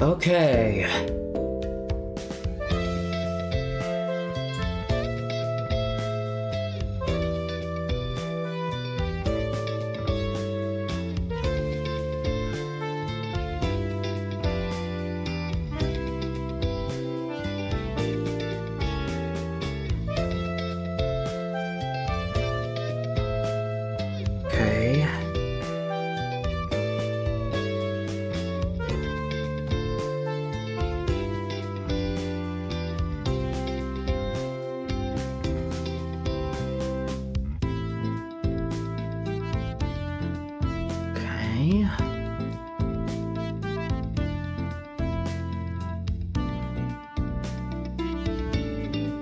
Okay. Okay. Okay.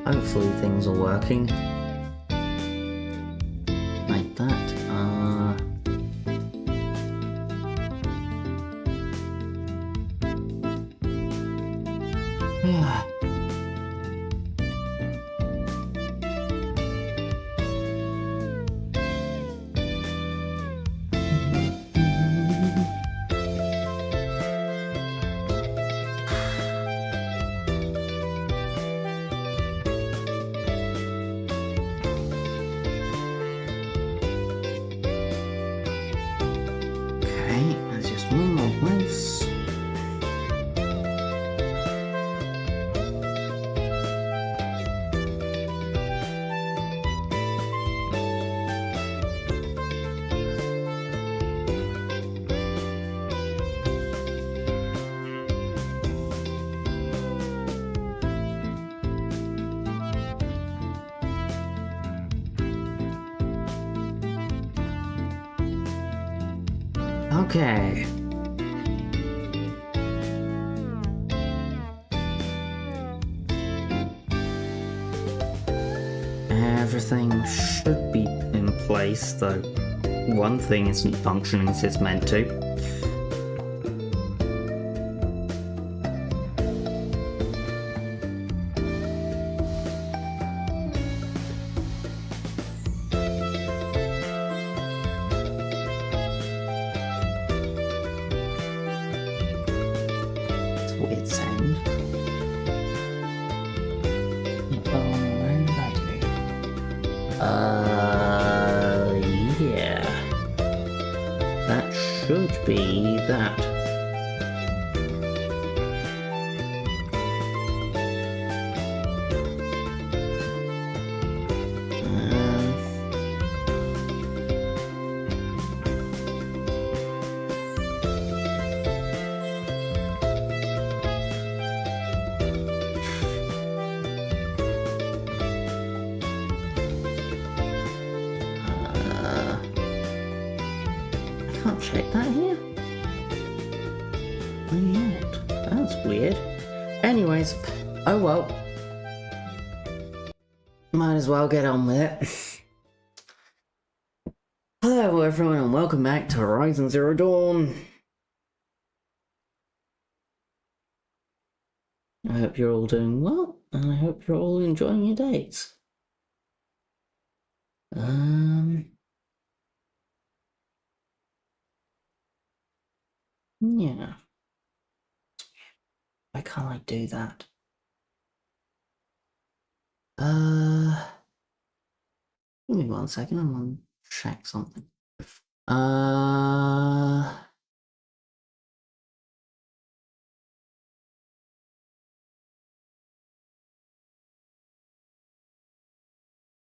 Hopefully things are working. Like that. Yeah. Okay, there's just one more place. Okay. Everything should be in place, though one thing isn't functioning as it's meant to. It's a weird sound. Where did that go? Yeah. That should be that. Can't check that here. Why not? That's weird. Anyways, oh well. Might as well get on with it. Hello everyone and welcome back to Horizon Zero Dawn. I hope you're all doing well, and I hope you're all enjoying your days. Yeah. Why can't I do that? Give me 1 second, I'm gonna check something.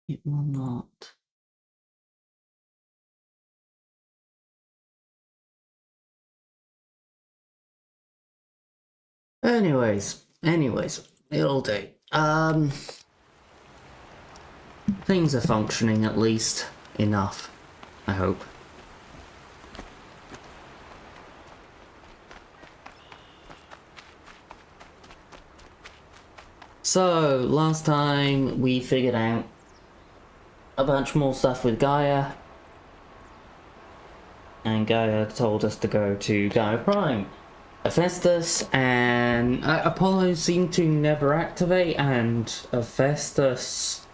It will not. Anyways, it'll do. Things are functioning at least enough, I hope. So, last time we figured out a bunch more stuff with GAIA, and GAIA told us to go to GAIA Prime. Hephaestus and Apollo seemed to never activate, and Hephaestus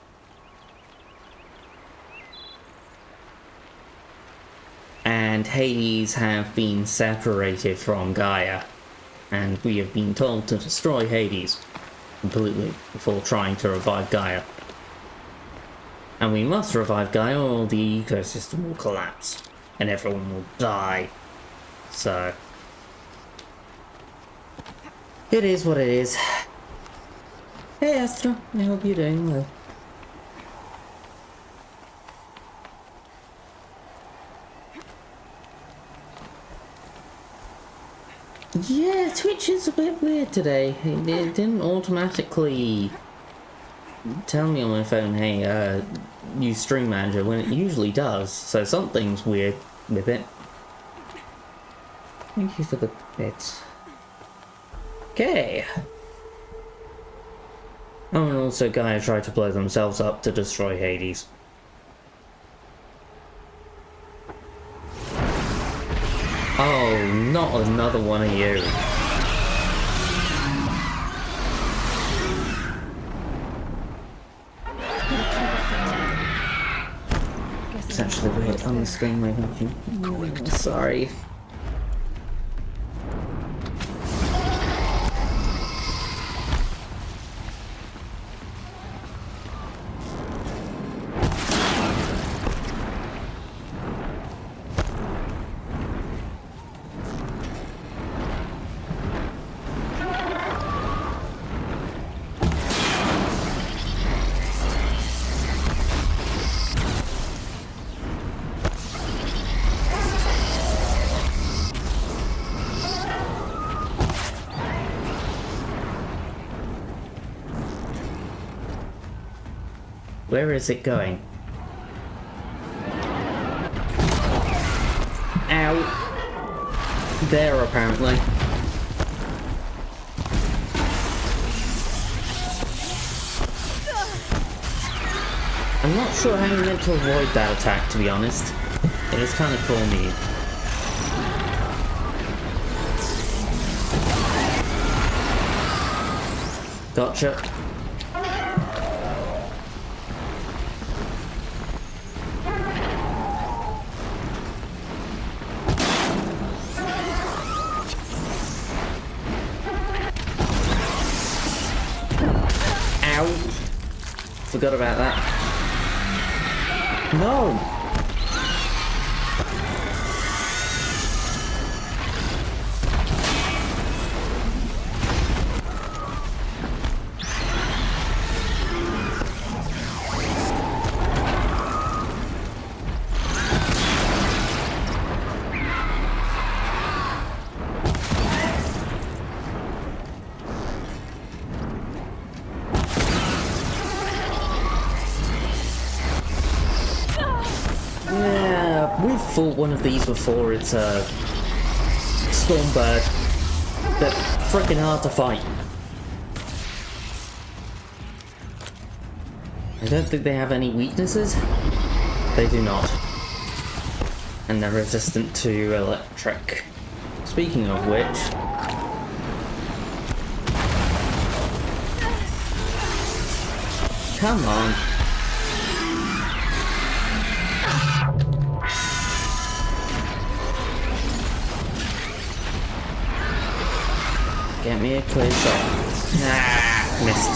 and Hades have been separated from GAIA. and we have been told to destroy Hades completely before trying to revive Gaia. And we must revive Gaia or the ecosystem will collapse, and everyone will die. So... it is what it is. Hey Astra, I hope you're doing well. Yeah, Twitch is a bit weird today. It didn't automatically tell me on my phone, hey, use Stream Manager, when it usually does. So something's weird with it. Thank you for the bits. Okay. Oh, and also Gaia tried to blow themselves up to destroy Hades. Oh, not another one of you. It's actually weird on the screen, my God. Sorry. Where is it going? Ow! There, apparently. I'm not sure how you meant to avoid that attack, to be honest. It is kind of corny. Gotcha. Forgot about that. No! We've fought one of these before. It's a Stormbird. They're freaking hard to fight. I don't think they have any weaknesses. They do not. And they're resistant to electric. Speaking of which... come on. Get me a clear shot. Ah, missed.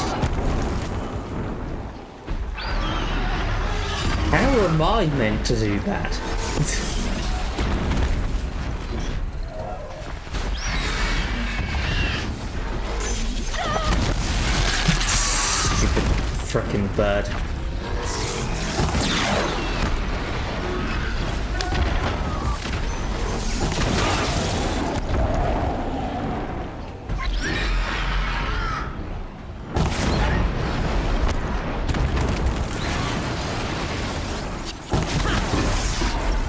How am I meant to do that? Stupid frickin' bird.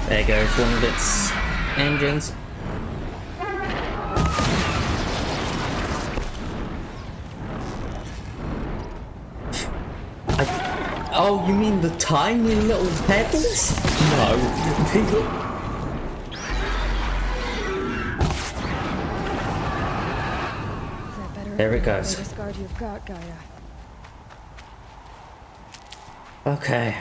There goes one of its engines. Oh, you mean the tiny little pebbles? No. There it goes. Okay.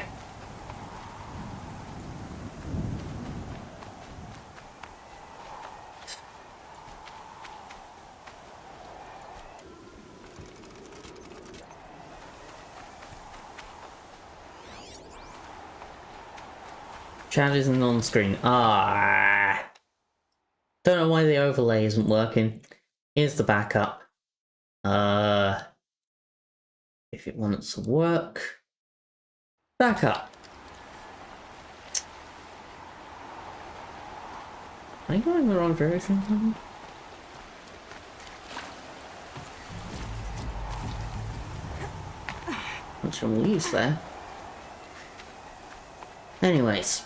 Chat isn't on screen. Ah. Don't know why the overlay isn't working. Here's the backup. If it wants to work. Backup. Am I going the wrong direction? Bunch of leaves there. Anyways.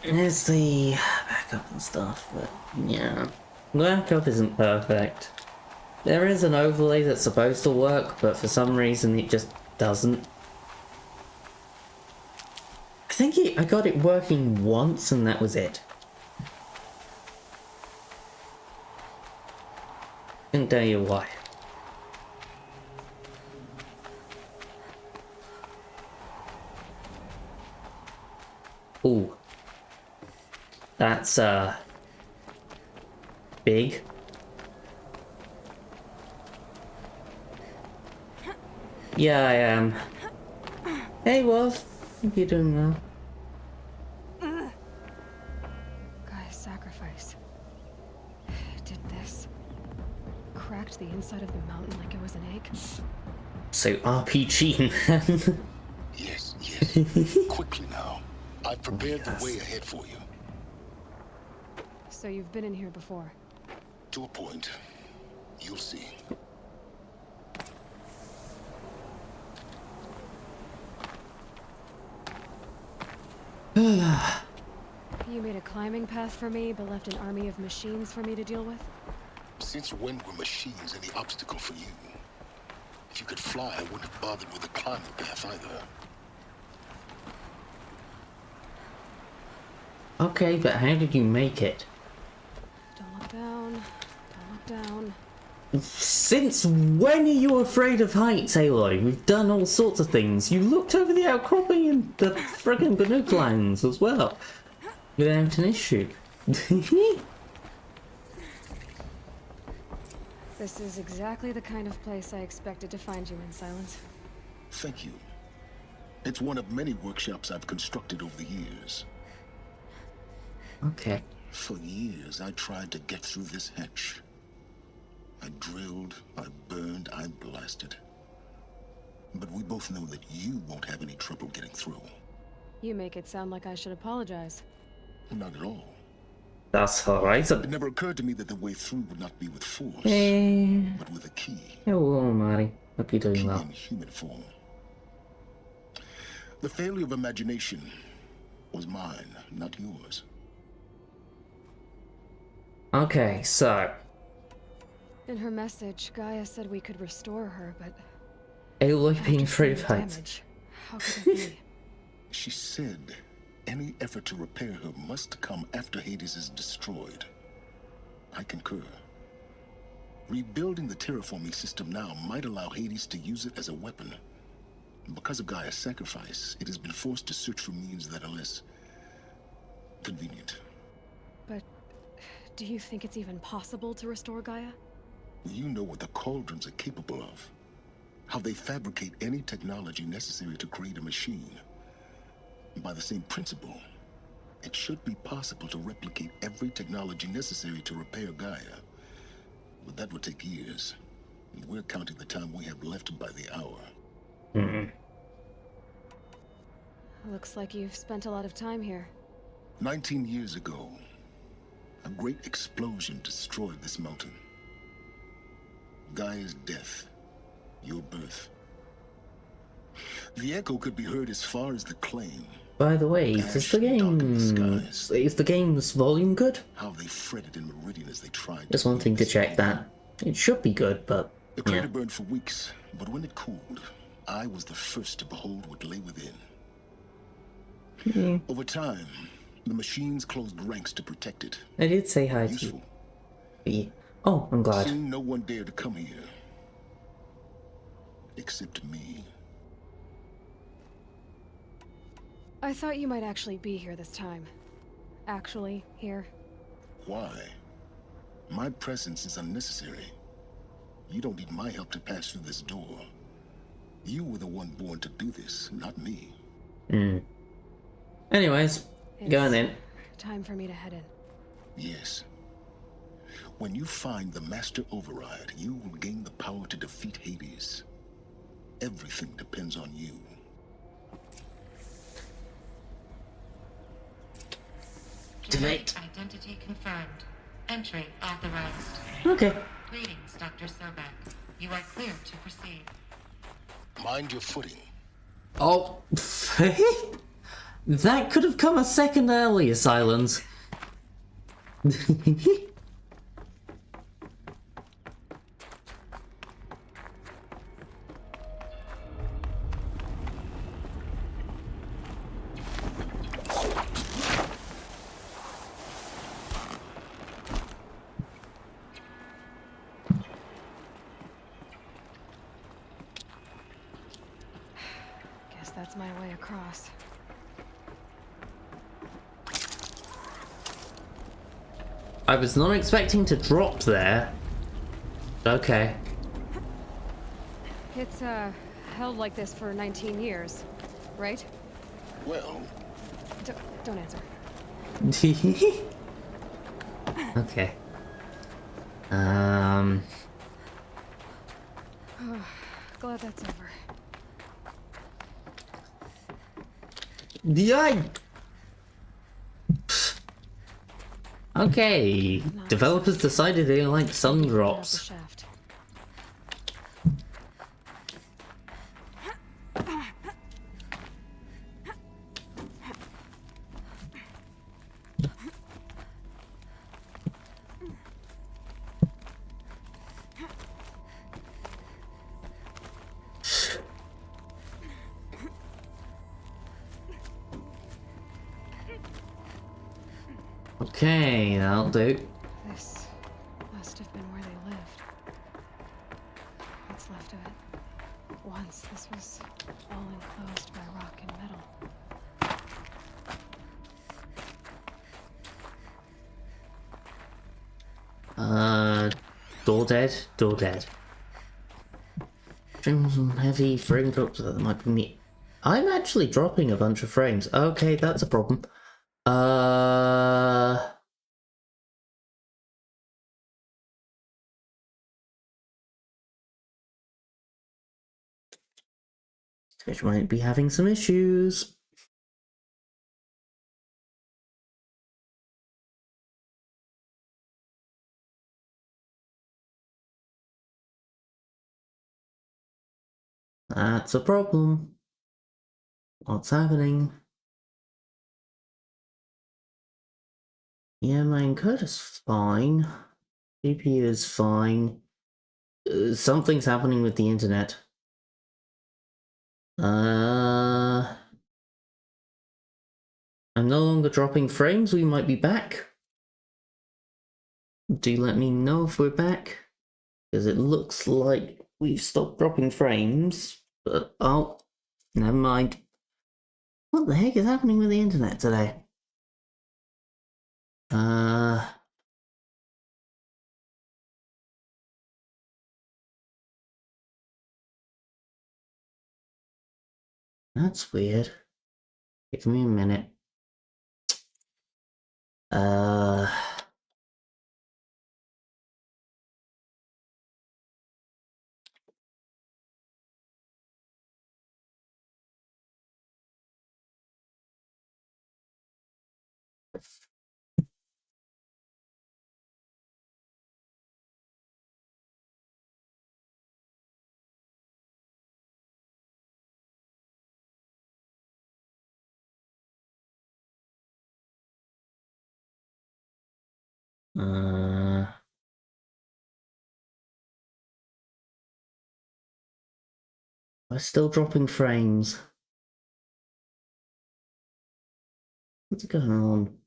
There's the backup and stuff, but yeah. The backup isn't perfect. There is an overlay that's supposed to work, but for some reason it just doesn't. I think I got it working once and that was it. Couldn't tell you why. Ooh. That's, big. Yeah, I am. Hey, Wolf. What are you doing now? Gaia's sacrifice. It did this. Cracked the inside of the mountain like it was an egg. So RPG, man. Yes, yes. Quickly now. I've prepared the way ahead for you. So you've been in here before? To a point. You'll see. You made a climbing path for me, but left an army of machines for me to deal with? Since when were machines any obstacle for you? If you could fly, I wouldn't have bothered with a climbing path either. Okay, but how did you make it? Don't look down. Don't look down. Since when are you afraid of heights, Aloy? We've done all sorts of things. You looked over the outcropping and the friggin' binocular lens as well. Without an issue. This is exactly the kind of place I expected to find you in, Silence. Thank you. It's one of many workshops I've constructed over the years. Okay. For years, I tried to get through this hatch. I drilled, I burned, I blasted. But we both know that you won't have any trouble getting through. You make it sound like I should apologize. Not at all. That's Horizon. It never occurred to me that the way through would not be with force, but with a key. Hello, Marty. Hope you're doing Key well. in human form. The failure of imagination was mine, not yours. Okay, so In her message, Gaia said we could restore her, but Aloy being after afraid of seeing the heights. damage, how could it be? She said any effort to repair her must come after Hades is destroyed. I concur. Rebuilding the terraforming system now might allow Hades to use it as a weapon. Because of Gaia's sacrifice, it has been forced to search for means that are less convenient. But do you think it's even possible to restore Gaia? You know what the cauldrons are capable of. How they fabricate any technology necessary to create a machine. By the same principle, it should be possible to replicate every technology necessary to repair Gaia. But that would take years. And we're counting the time we have left by the hour. Looks like you've spent a lot of time here. 19 years ago, a great explosion destroyed this mountain. Gaia's death, your birth. The echo could be heard as far as the claim. By the way, is the game's volume good? How they fretted in Meridian as they tried. Just wanting to check that. It should be good, but The crater burned for weeks, but when it cooled, I was the first to behold what lay within. Over time, the machines closed ranks to protect it. I did say hi to Useful. you. Oh, I'm glad. Soon no one dared to come here. Except me. I thought you might actually be here this time. Actually, here. Why? My presence is unnecessary. You don't need my help to pass through this door. You were the one born to do this, not me. Anyways, going It's in. time for me to head in. Yes. When you find the Master Override, you will gain the power to defeat Hades. Everything depends on you. Debate. Identity confirmed. Entry authorized. Okay. Greetings, Dr. Sobek. You are cleared to proceed. Mind your footing. Oh, that could have come a second earlier, Silence. Guess that's my way across. I was not expecting to drop there. Okay. It's, held like this for 19 years, right? Well, Don't answer. Okay. Glad that's over. Yeah. Okay. Developers decided they like sun Get out the drops. shaft. Okay, that'll do. This must have been where they lived. What's left of it. Once this was all enclosed by rock and metal. Door dead, door dead. Some heavy frame drops that might be me. I'm actually dropping a bunch of frames. Okay, that's a problem. Which might be having some issues. That's a problem. What's happening? Yeah, my encoder's fine. CPU is fine. Something's happening with the internet. I'm no longer dropping frames. We might be back. Do let me know if we're back. Because it looks like we've stopped dropping frames. But, oh, never mind. What the heck is happening with the internet today? That's weird. Give me a minute. Uh... We're still dropping frames. What's going on?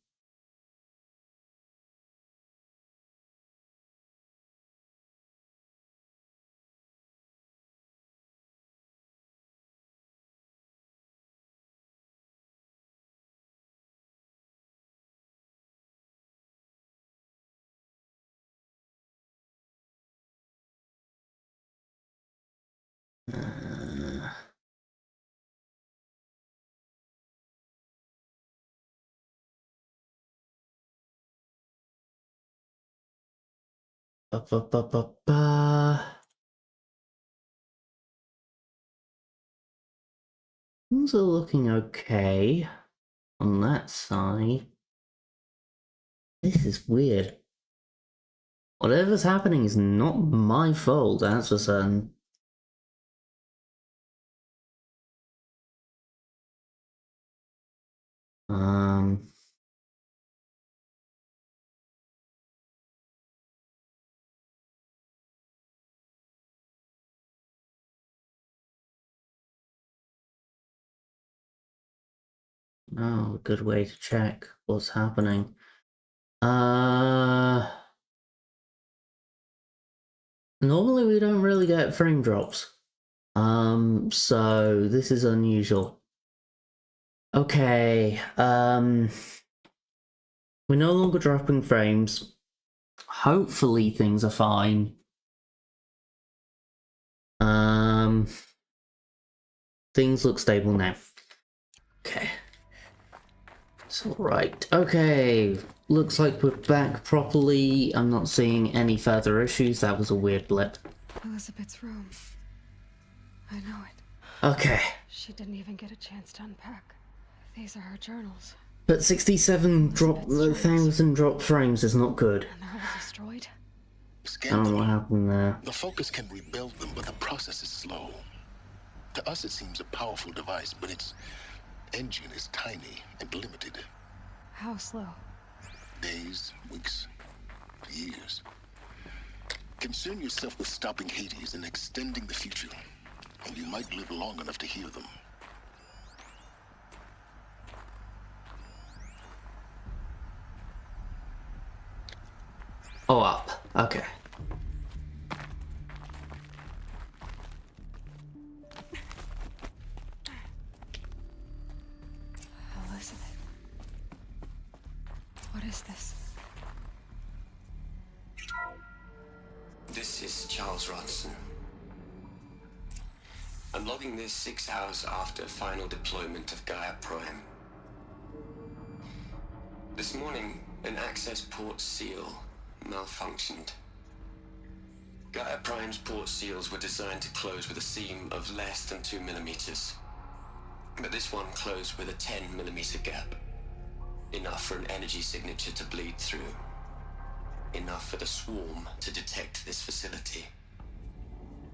Ba, ba, ba, ba, ba. Things are looking okay on that side. This is weird. Whatever's happening is not my fault, that's for certain. Oh, a good way to check what's happening. Normally we don't really get frame drops. So this is unusual. Okay, we're no longer dropping frames. Hopefully things are fine. Things look stable now. Okay. It's alright. Okay. Looks like we're back properly. I'm not seeing any further issues. That was a weird blip. Elizabeth's room. I know it. Okay. She didn't even get a chance to unpack. These are her journals. But 67,000 drop frames is not good. And they're all destroyed? I don't know what happened there. The Focus can rebuild them, but the process is slow. To us, it seems a powerful device, but its engine is tiny and limited. How slow? Days, weeks, years. Concern yourself with stopping Hades and extending the future, and you might live long enough to hear them. Oh, up. Okay. Elizabeth. What is this? This is Charles Ronson. I'm logging this 6 hours after final deployment of Gaia Prime. This morning, an access port seal malfunctioned. Gaia Prime's port seals were designed to close with a seam of less than 2 millimeters. But this one closed with a 10 millimeter gap. Enough for an energy signature to bleed through. Enough for the swarm to detect this facility.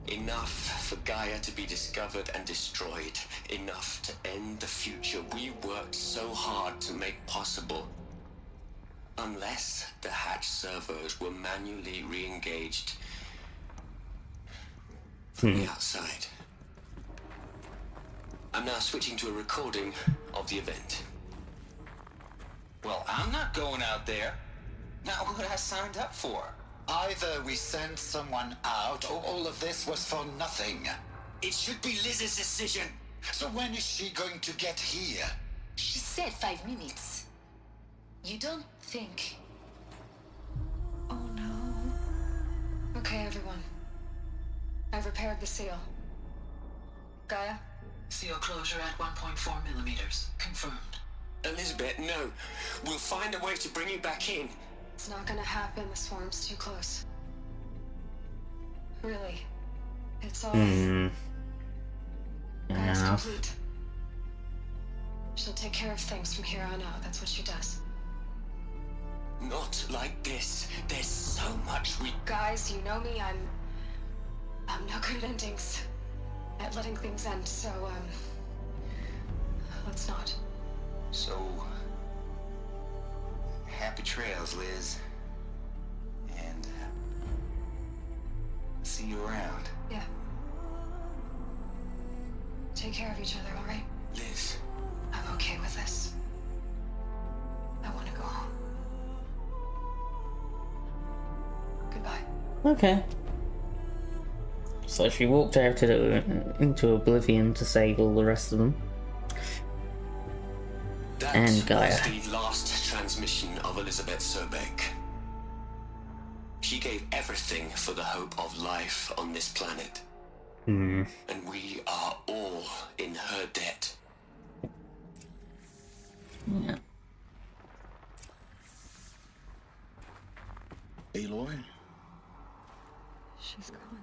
Enough for Gaia to be discovered and destroyed. Enough to end the future we worked so hard to make possible. Unless the hatch servos were manually re-engaged from the outside. I'm now switching to a recording of the event. Well, I'm not going out there. Not what I signed up for. Either we send someone out, or all of this was for nothing. It should be Liz's decision. So when is she going to get here? She said 5 minutes. You don't think... Oh no. Okay, everyone. I've repaired the seal. Gaia? Seal closure at 1.4 millimeters. Confirmed. Elizabeth, no. We'll find a way to bring you back in. It's not gonna happen. The swarm's too close. Really. It's all... Gaia's Enough. complete. She'll take care of things from here on out. That's what she does. Not like this. There's so much we... Guys, you know me. I'm no good at endings. At letting things end, so, let's not. So... happy trails, Liz. And... see you around. Yeah. Take care of each other, all right? Liz. I'm okay with this. I want to go home. Goodbye. Okay. So she walked out into oblivion to save all the rest of them. That And Gaia. was the last transmission of Elizabeth Sobek. She gave everything for the hope of life on this planet. And we are all in her debt. Yeah. Aloy, She's gone.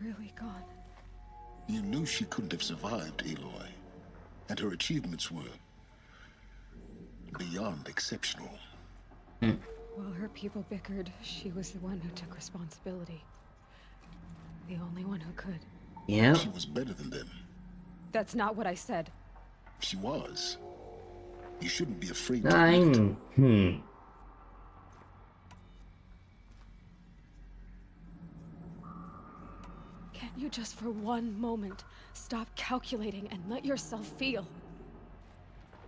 Really gone. You knew she couldn't have survived, Aloy. And her achievements were beyond exceptional. While her people bickered, she was the one who took responsibility. The only one who could. Yeah. She was better than them. That's not what I said. She was. You shouldn't be afraid to admit it. Can't you just for one moment stop calculating and let yourself feel?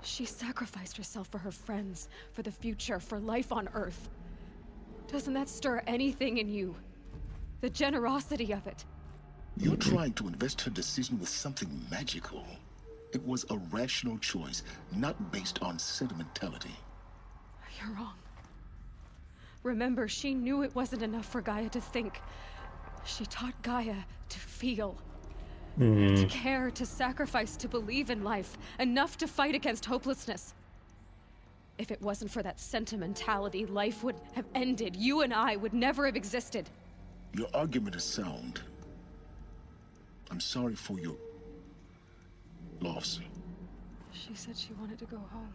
She sacrificed herself for her friends, for the future, for life on Earth. Doesn't that stir anything in you? The generosity of it. You're trying to invest her decision with something magical. It was a rational choice, not based on sentimentality. You're wrong. Remember, she knew it wasn't enough for Gaia to think. She taught Gaia to feel. To care, to sacrifice, to believe in life. Enough to fight against hopelessness. If it wasn't for that sentimentality, life would have ended. You and I would never have existed. Your argument is sound. I'm sorry for your loss. She said she wanted to go home.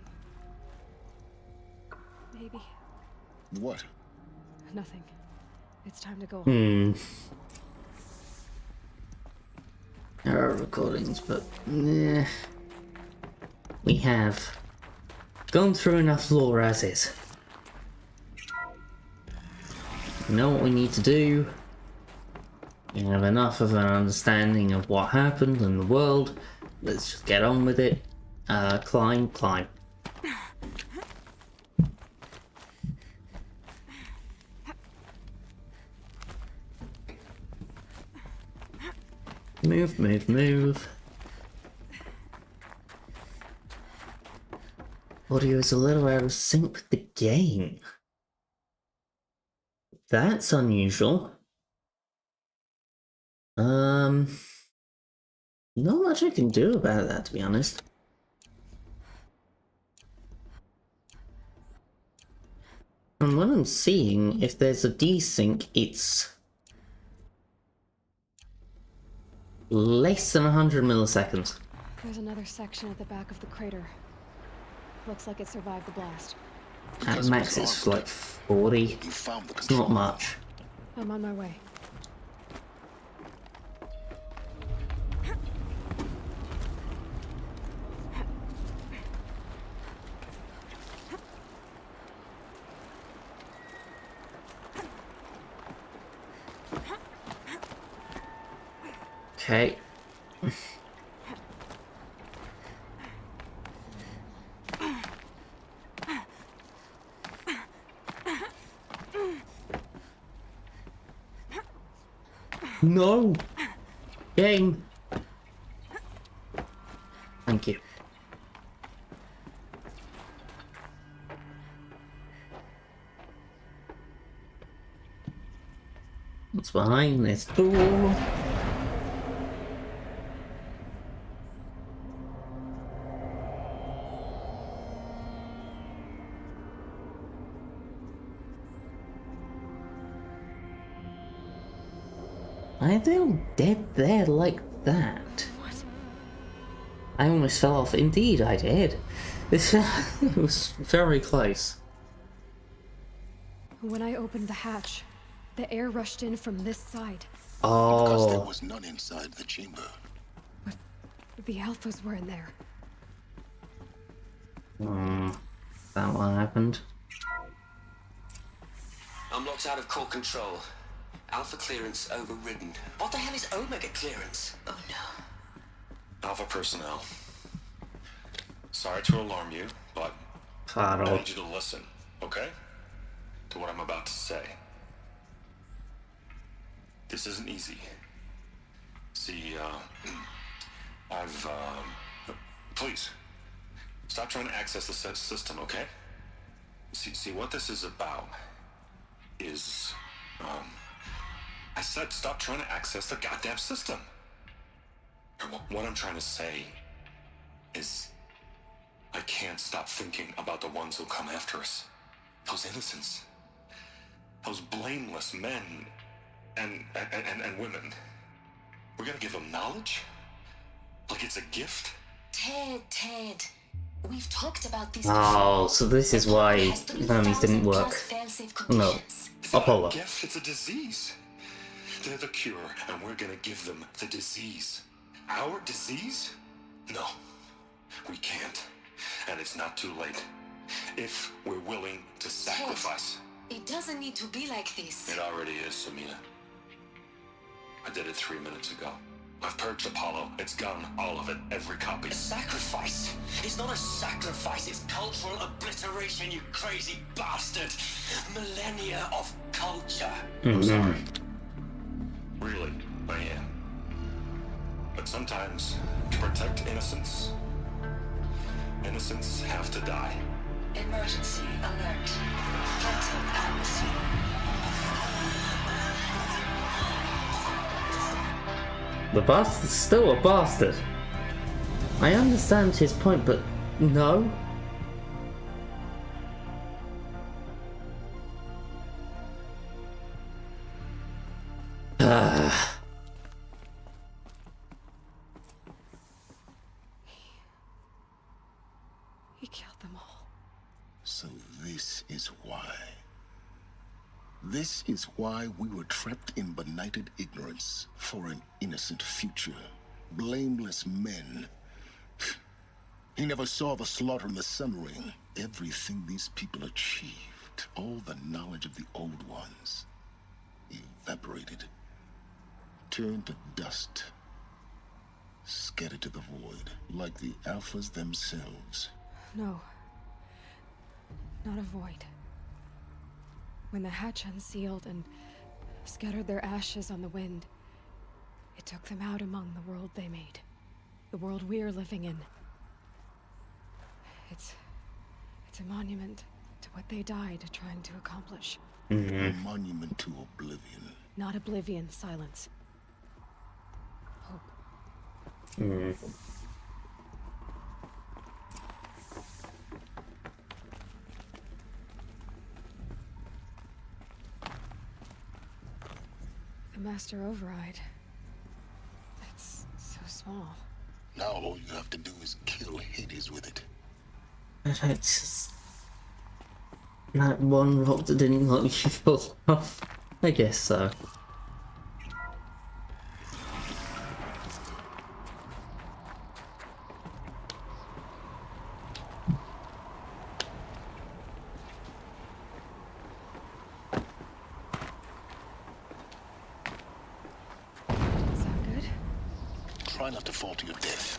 Maybe. What? Nothing. It's time to go home. There are recordings, but we have gone through enough lore as is. We know what we need to do. We have enough of an understanding of what happened in the world. Let's just get on with it. Climb. Move. Audio is a little out of sync with the game. That's unusual. Not much I can do about that, to be honest. And what I'm seeing, if there's a desync, it's less than 100 milliseconds. There's another section at the back of the crater. Looks like it survived the blast. At max, it's like 40. You found the It's control. not much. I'm on my way. Okay. No! Game! Thank you. What's behind this door? Why are they all dead there like that? What? I almost fell off. Indeed, I did. This it was very close. When I opened the hatch, the air rushed in from this side. Because there Oh, was none inside the chamber. But the alphas were in there. is that what happened? I'm locked out of core control. Alpha clearance overridden. What the hell is Omega clearance? Oh no. Alpha personnel. Sorry to alarm you, but I Faro. need you to listen, okay? To what I'm about to say. This isn't easy. See, please, stop trying to access the system, okay? See, what this is about is, I said stop trying to access the goddamn system. What I'm trying to say is I can't stop thinking about the ones who'll come after us. Those innocents. those blameless men and women. We're gonna give them knowledge? Like it's a gift? Ted, we've talked about this Oh, so this is why Hermes didn't work. No, It's not Apollo. a gift, it's a disease. They're the cure, and we're gonna give them the disease. Our disease? No, we can't. And it's not too late. If we're willing to sacrifice. It doesn't need to be like this. It already is, Samina. I did it 3 minutes ago. I've purged Apollo. It's gone, all of it, every copy. A sacrifice? It's not a sacrifice, it's cultural obliteration, you crazy bastard! Millennia of culture! I'm sorry. Really, I am. But sometimes, to protect innocence, innocents have to die. Emergency alert. Planting atmosphere. The bastard's still a bastard. I understand his point, but no. He killed them all. So this is why. This is why we were trapped in benighted ignorance for an innocent future. Blameless men. He never saw the slaughter in the Sun Ring. Everything these people achieved, all the knowledge of the old ones, evaporated, turned to dust, scattered to the void, like the Alphas themselves. No. Not a void. When the hatch unsealed and scattered their ashes on the wind, it took them out among the world they made. The world we're living in. It's a monument to what they died trying to accomplish. A monument to oblivion. Not oblivion, silence. Hope. The Master Override. It's so small. Now all you have to do is kill Hades with it. But it's just that one rock that didn't let you fall off. I guess so. Sound good? Try not to fall to your death.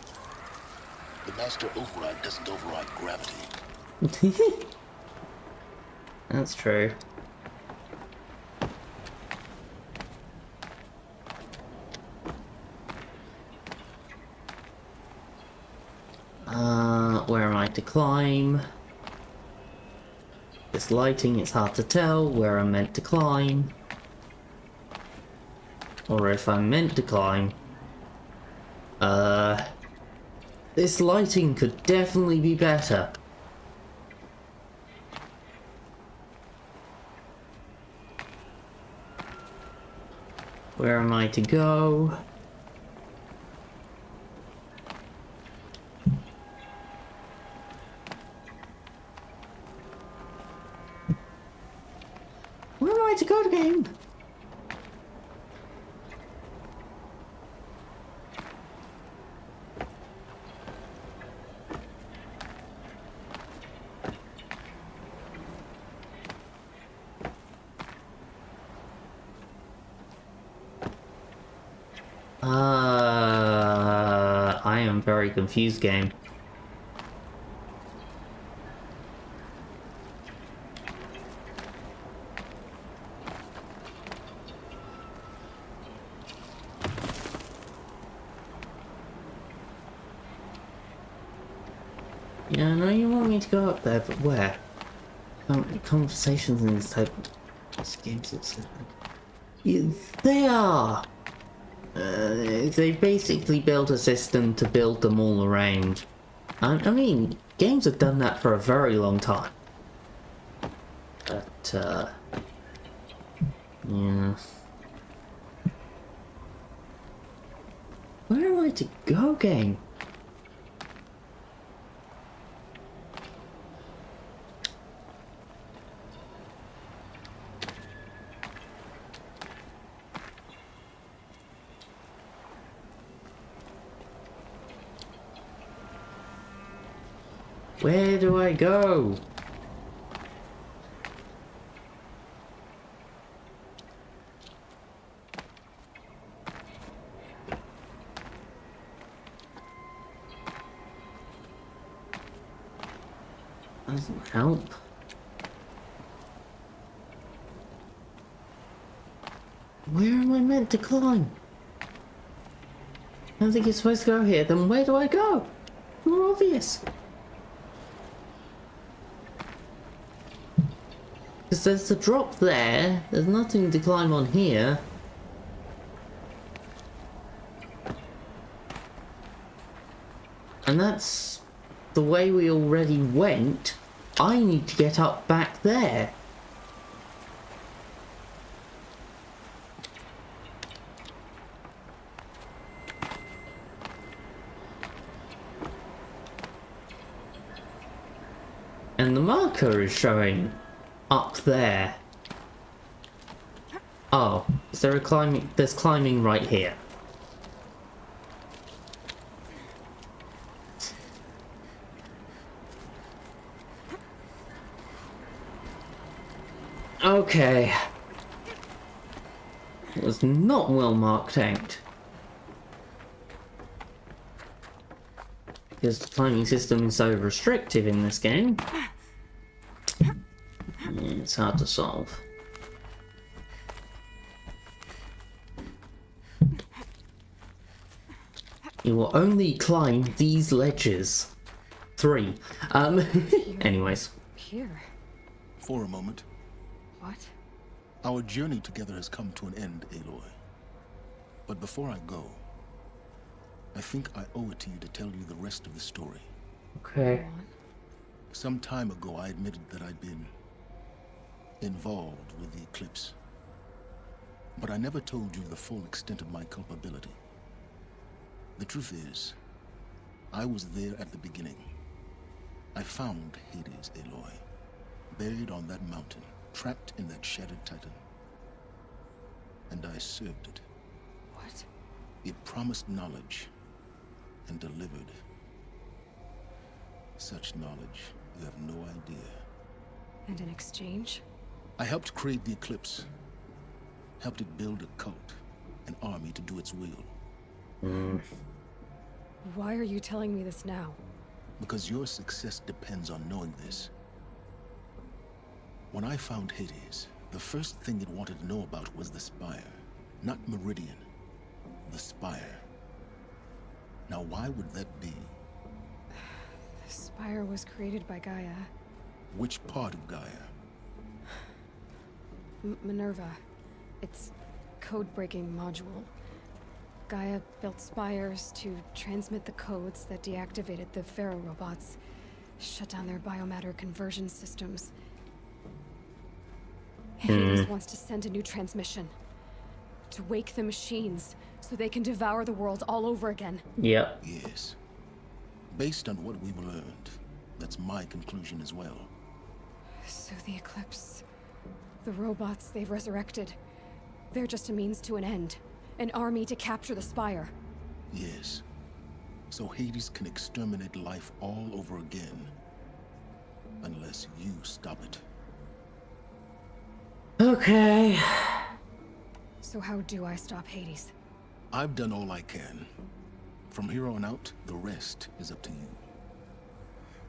The Master Override doesn't override gravity. That's true. Where am I to climb? This lighting, it's hard to tell where I'm meant to climb. Or if I'm meant to climb. This lighting could definitely be better. Where am I to go? Where am I to go to game? I am very confused, game. Yeah, I know you want me to go up there, but where? Conversations in this type of games, it's like... Yeah, they are! They basically built a system to build them all around. I mean, games have done that for a very long time. But, Yeah. Where am I to go, game? Where do I go? Doesn't help. Where am I meant to climb? I don't think it's supposed to go here. Then where do I go? More obvious. Because there's the drop there. There's nothing to climb on here. And that's the way we already went. I need to get up back there. And the marker is showing up there. Oh, is there a climbing? There's climbing right here. Okay. It was not well marked out. Because the climbing system is so restrictive in this game. It's hard to solve. You will only climb these ledges. 3. Anyways. Here. For a moment, What? our journey together has come to an end, Aloy. But before I go, I think I owe it to you to tell you the rest of the story. Okay. Some time ago, I admitted that I'd been involved with the eclipse. But I never told you the full extent of my culpability. The truth is, I was there at the beginning. I found Hades, Aloy, buried on that mountain, trapped in that shattered titan. And I served it. What? It promised knowledge and delivered. Such knowledge, you have no idea. And in exchange? I helped create the eclipse. Helped it build a cult, an army to do its will. Why are you telling me this now? Because your success depends on knowing this. When I found Hades, the first thing it wanted to know about was the Spire. Not Meridian. The Spire. Now why would that be? The Spire was created by Gaia. Which part of Gaia? Minerva. Its code-breaking module. Gaia built spires to transmit the codes that deactivated the Pharaoh robots, shut down their biomatter conversion systems. Hades wants to send a new transmission. To wake the machines, so they can devour the world all over again. Yep. Yes. Based on what we've learned, that's my conclusion as well. So the Eclipse... The robots they've resurrected... They're just a means to an end. An army to capture the Spire. Yes. So Hades can exterminate life all over again. Unless you stop it. Okay. So how do I stop Hades? I've done all I can. From here on out, the rest is up to you.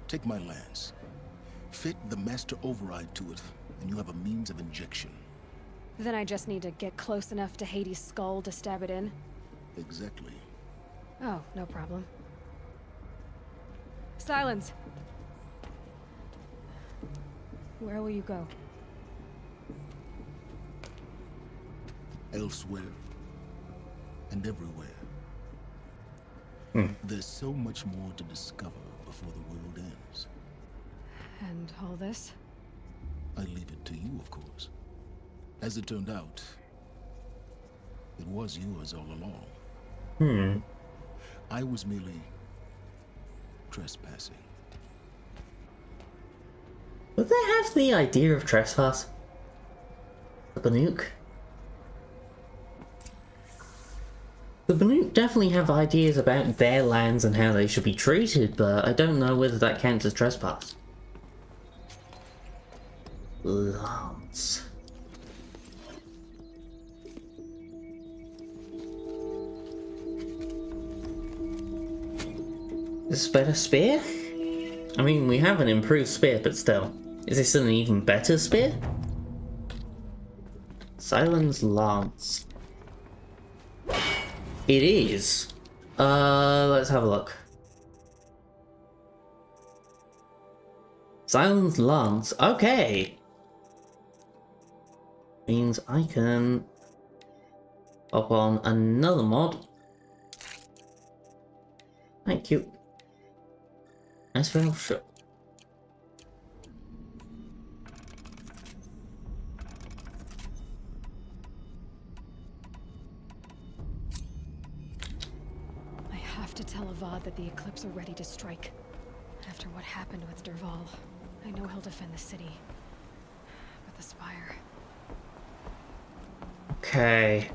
Take my lance. Fit the master override to it, and you have a means of injection. Then I just need to get close enough to Hades' skull to stab it in? Exactly. Oh, no problem. Silence! Where will you go? Elsewhere. And everywhere. There's so much more to discover before the world ends. And all this? I leave it to you, of course. As it turned out, it was yours all along. I was merely trespassing. Would they have the idea of trespass? The Banuk? The Banuk definitely have ideas about their lands and how they should be treated, but I don't know whether that counts as trespass. Lance. Is this a better spear? I mean, we have an improved spear, but still. Is this an even better spear? Silence Lance. It is. Let's have a look. Silence Lance. Okay. Means I can hop on another mod. Thank you. As well, sure. I have to tell Avad that the Eclipse are ready to strike. After what happened with Derval, I know he'll defend the city. But the Spire... Okay.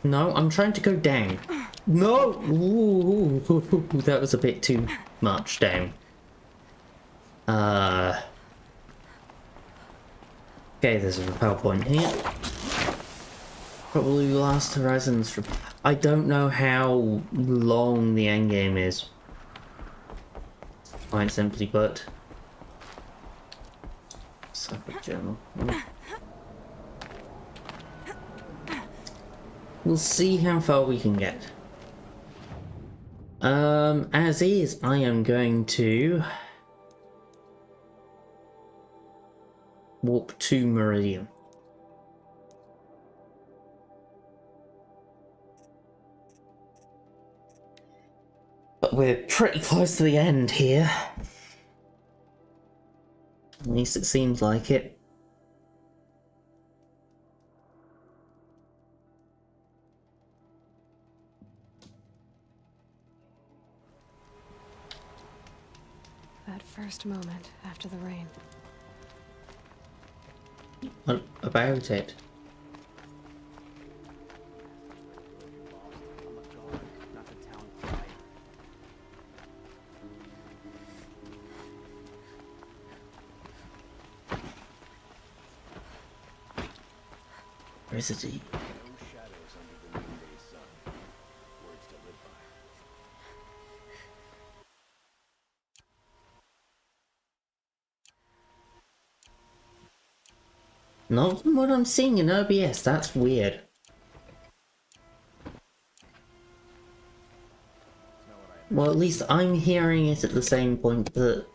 No, I'm trying to go down. No! Ooh, that was a bit too much down. Okay, there's a repel point here. Probably Last Horizons. I don't know how long the endgame is. Quite simply put. Separate journal. We'll see how far we can get. As is, I am going to warp to Meridian. But we're pretty close to the end here. At least it seems like it. That first moment after the rain. What about it? Where is it? Not from what I'm seeing in OBS, that's weird. Well, at least I'm hearing it at the same point that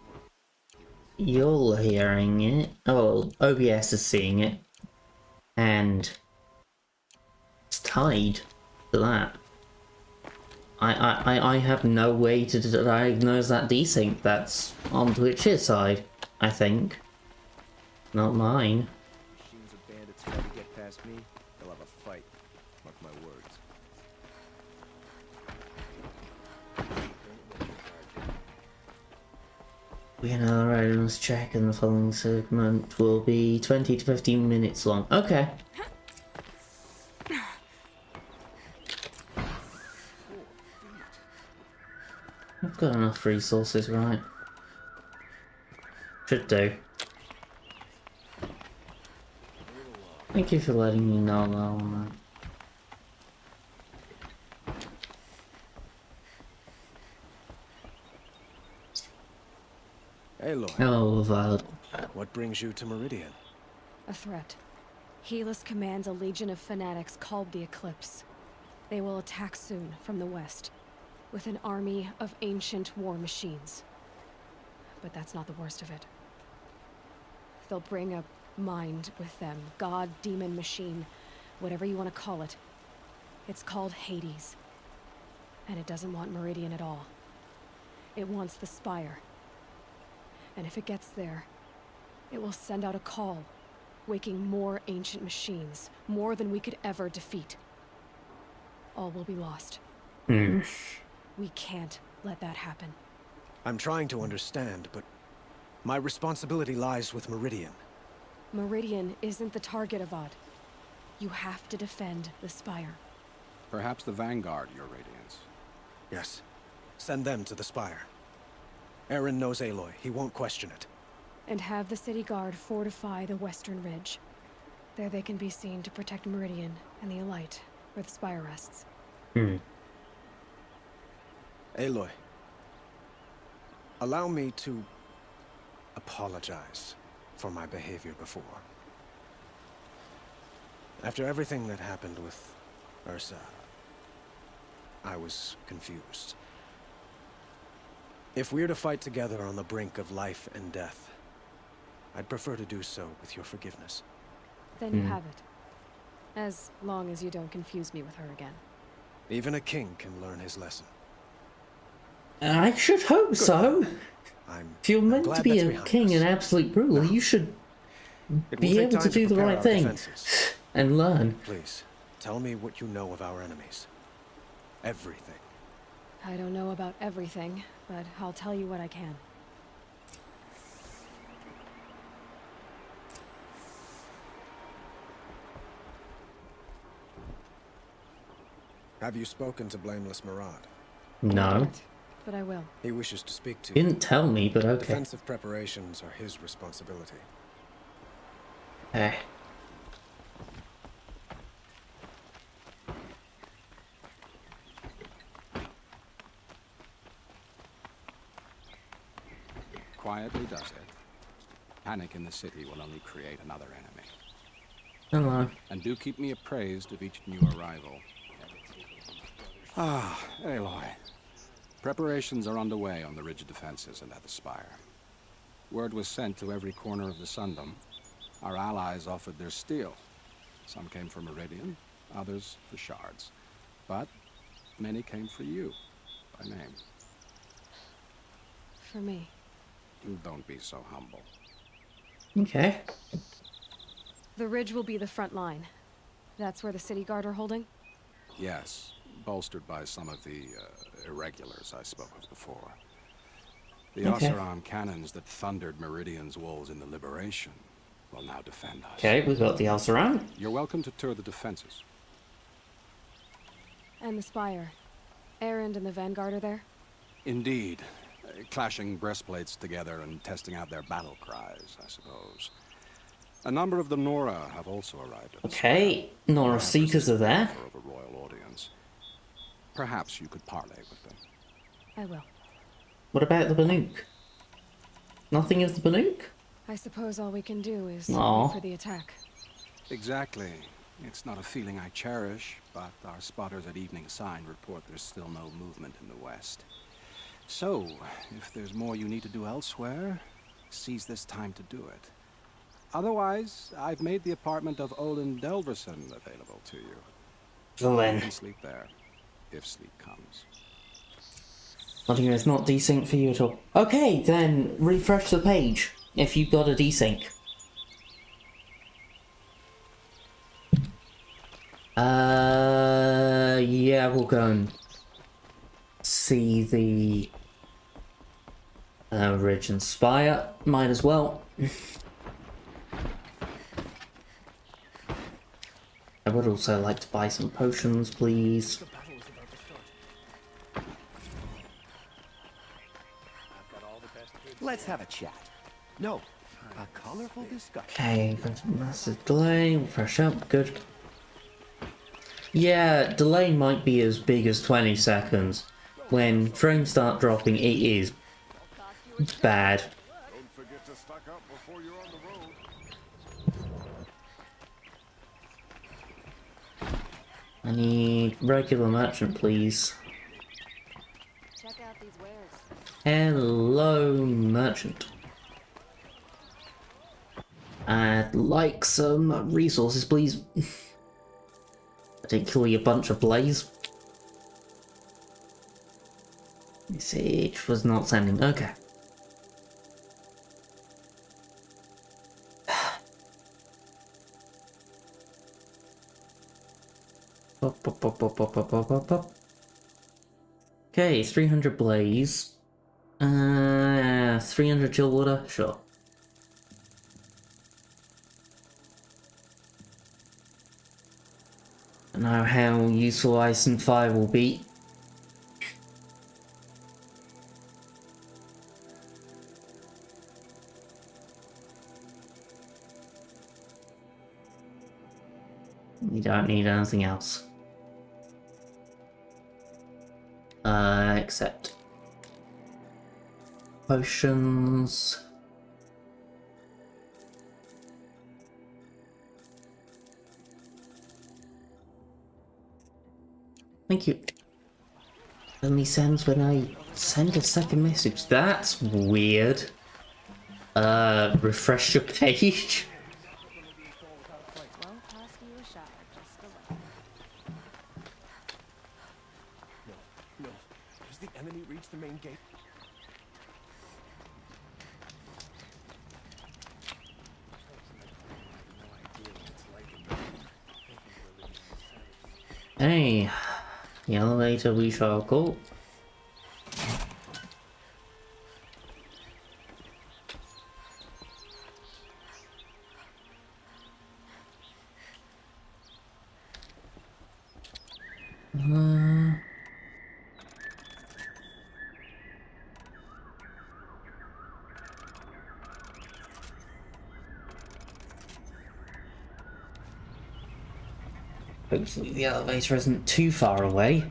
you're hearing it. Oh, OBS is seeing it. And it's tied to that. I have no way to diagnose that desync. That's on Twitch's side, I think. Not mine. Machines of bandits try to get past me, they'll have a fight. Mark my words. We can another items check, and the following segment will be 20 to 15 minutes long. Okay. I've got enough resources, right? Should do. Thank you for letting me know that on that. Hey, Lloyd. Hello, Violet. What brings you to Meridian? A threat. Helis commands a legion of fanatics called the Eclipse. They will attack soon from the west, with an army of ancient war machines. But that's not the worst of it. They'll bring a mind with them. God, demon, machine, whatever you want to call it. It's called Hades. And it doesn't want Meridian at all. It wants the Spire. And if it gets there, it will send out a call, waking more ancient machines, more than we could ever defeat. All will be lost. We can't let that happen. I'm trying to understand, but my responsibility lies with Meridian. Meridian isn't the target, Avad. You have to defend the Spire. Perhaps the Vanguard, Your Radiance. Yes. Send them to the Spire. Aaron knows Aloy. He won't question it. And have the city guard fortify the western ridge. There they can be seen to protect Meridian and the Elite, where the Spire rests. Aloy, allow me to apologize for my behavior before. After everything that happened with Ursa, I was confused. If we're to fight together on the brink of life and death, I'd prefer to do so with your forgiveness. Then you have it. As long as you don't confuse me with her again. Even a king can learn his lesson. I should hope so. If you're meant to glad be that's a king behind and us. absolute ruler, you should It will be take able to time do the prepare right our thing defenses. and learn. Please, tell me what you know of our enemies. Everything. I don't know about everything, but I'll tell you what I can. Have you spoken to Blameless Murad? No. But I will. He wishes to speak to you. Didn't tell me, but okay. Defensive preparations are his responsibility. Eh. Quietly does it. Panic in the city will only create another enemy. Hello. And do keep me appraised of each new arrival. Ah, Aloy. Preparations are underway on the ridge defenses and at the Spire. Word was sent to every corner of the Sundom. Our allies offered their steel. Some came for Meridian, others for shards. But many came for you, by name. For me. Don't be so humble. Okay. The ridge will be the front line. That's where the city guard are holding? Yes, bolstered by some of the irregulars I spoke of before. The Okay. Oseram cannons that thundered Meridian's walls in the Liberation will now defend us. Okay, we got the house around. You're welcome to tour the defenses. And the Spire. Erend and the Vanguard are there? Indeed. Clashing breastplates together and testing out their battle cries, I suppose. A number of the Nora have also arrived. Okay, Nora Seekers are there. Of a royal audience. Perhaps you could parley with them. I will. What about the Banuk? Nothing of the Banuk? I suppose all we can do is Aw. wait for the attack. Exactly. It's not a feeling I cherish, but our spotters at Evening Sign report there's still no movement in the west. So, if there's more you need to do elsewhere, seize this time to do it. Otherwise, I've made the apartment of Olin Delverson available to you. Well You then, can sleep there, if sleep comes. nothing is not desync for you at all. Okay, then refresh the page if you've got a desync. Yeah, we'll go and see the Ridge and Spire. Might as well. I would also like to buy some potions, please. Let's have a chat. No, a colorful discussion. Okay, massive delay, fresh up, good. Yeah, delay might be as big as 20 seconds. When frames start dropping, it is bad. Don't forget to stock up before you're on the road. I need regular merchant, please. Check out these wares. Hello, merchant. I'd like some resources, please. Particularly a bunch of blaze. Message was not sending. Okay. Pop, pop, pop, pop, pop, pop, pop, pop, pop. Okay, 300 blaze. 300 chill water, sure. I know how useful ice and fire will be. You don't need anything else. Except potions. Thank you. Only sends when I send a second message. That's weird. Refresh your page. No. Has the enemy reached the main gate? Hey, the elevator we shall go. Hopefully the elevator isn't too far away.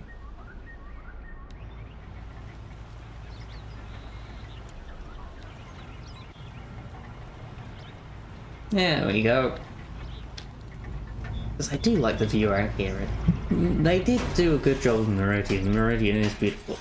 There we go. Because I do like the view out here. They did do a good job with Meridian. Meridian is beautiful.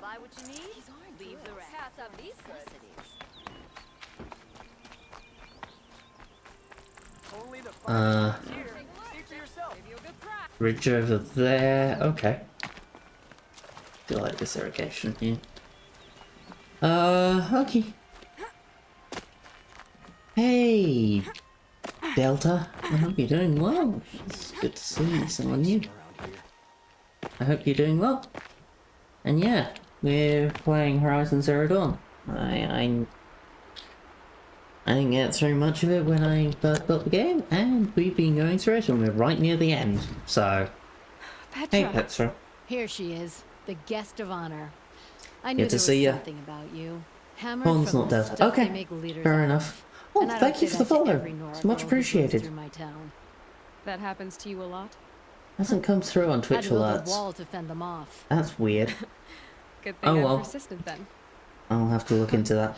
Buy what you need, leave the rest. Pass up these necessities. Only the fire here. See for yourself. Bridge over there. Okay. Feel like this irrigation here. Okay. Hey, Delta. I hope you're doing well. It's good to see someone new. I hope you're doing well. And yeah, we're playing Horizon Zero Dawn. I didn't get through much of it when I first built the game, and we've been going through it, and we're right near the end. So, Petra. hey Petra. Here she is, the guest of honor. I knew Good to there was see ya. something about you. Hammered Horn's from not the dead. stuff they Okay, make leaders fair out enough. of. Oh, And I thank don't you say for the that to follow. every Nora It's much girl who goes appreciated. through my town. That happens to you a lot? Hasn't come through on Had Twitch to build a alerts. wall to fend them off. That's weird. Good thing Oh I'm well. persistent then. I'll have to look into that.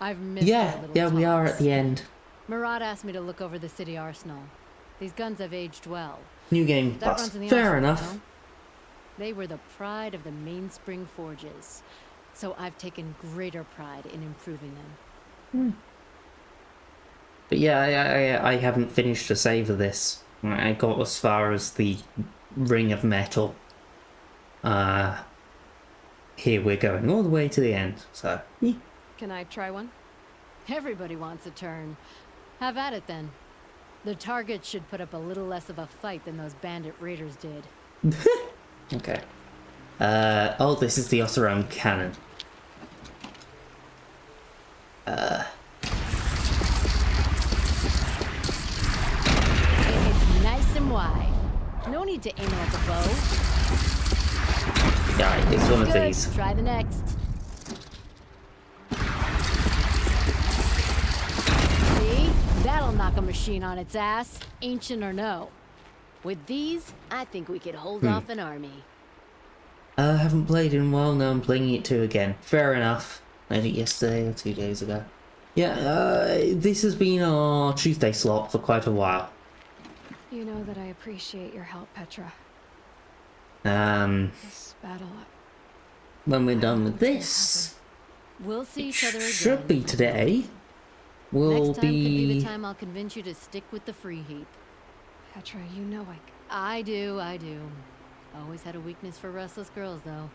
I've missed our little Yeah, we are talks. at the end. Murad asked me to look over the city arsenal. These guns have aged well. New game That plus. runs in the Fair arsenal, enough. no? They were the pride of the Mainspring Forges, so I've taken greater pride in improving them. But yeah, I haven't finished a save of this. I got as far as the Ring of Metal. Here we're going all the way to the end, so... Can I try one? Everybody wants a turn. Have at it then. The target should put up a little less of a fight than those bandit raiders did. Okay. Oh, this is the Otteron cannon. It's nice and wide. No need to aim it at the bow. Yeah, it's one of Good. these. Try the next. See? That'll knock a machine on its ass, ancient or no. With these, I think we could hold off an army. I haven't played in a while, now I'm playing it 2 again. Fair enough. Played it yesterday or 2 days ago. Yeah, this has been our Tuesday slot for quite a while. You know that I appreciate your help, Petra. This battle. When we're done with this, we'll see each other again. Should be today. Next time could be the time I'll convince you to stick with the free heap. Petra, you know I do. Always had a weakness for restless girls, though.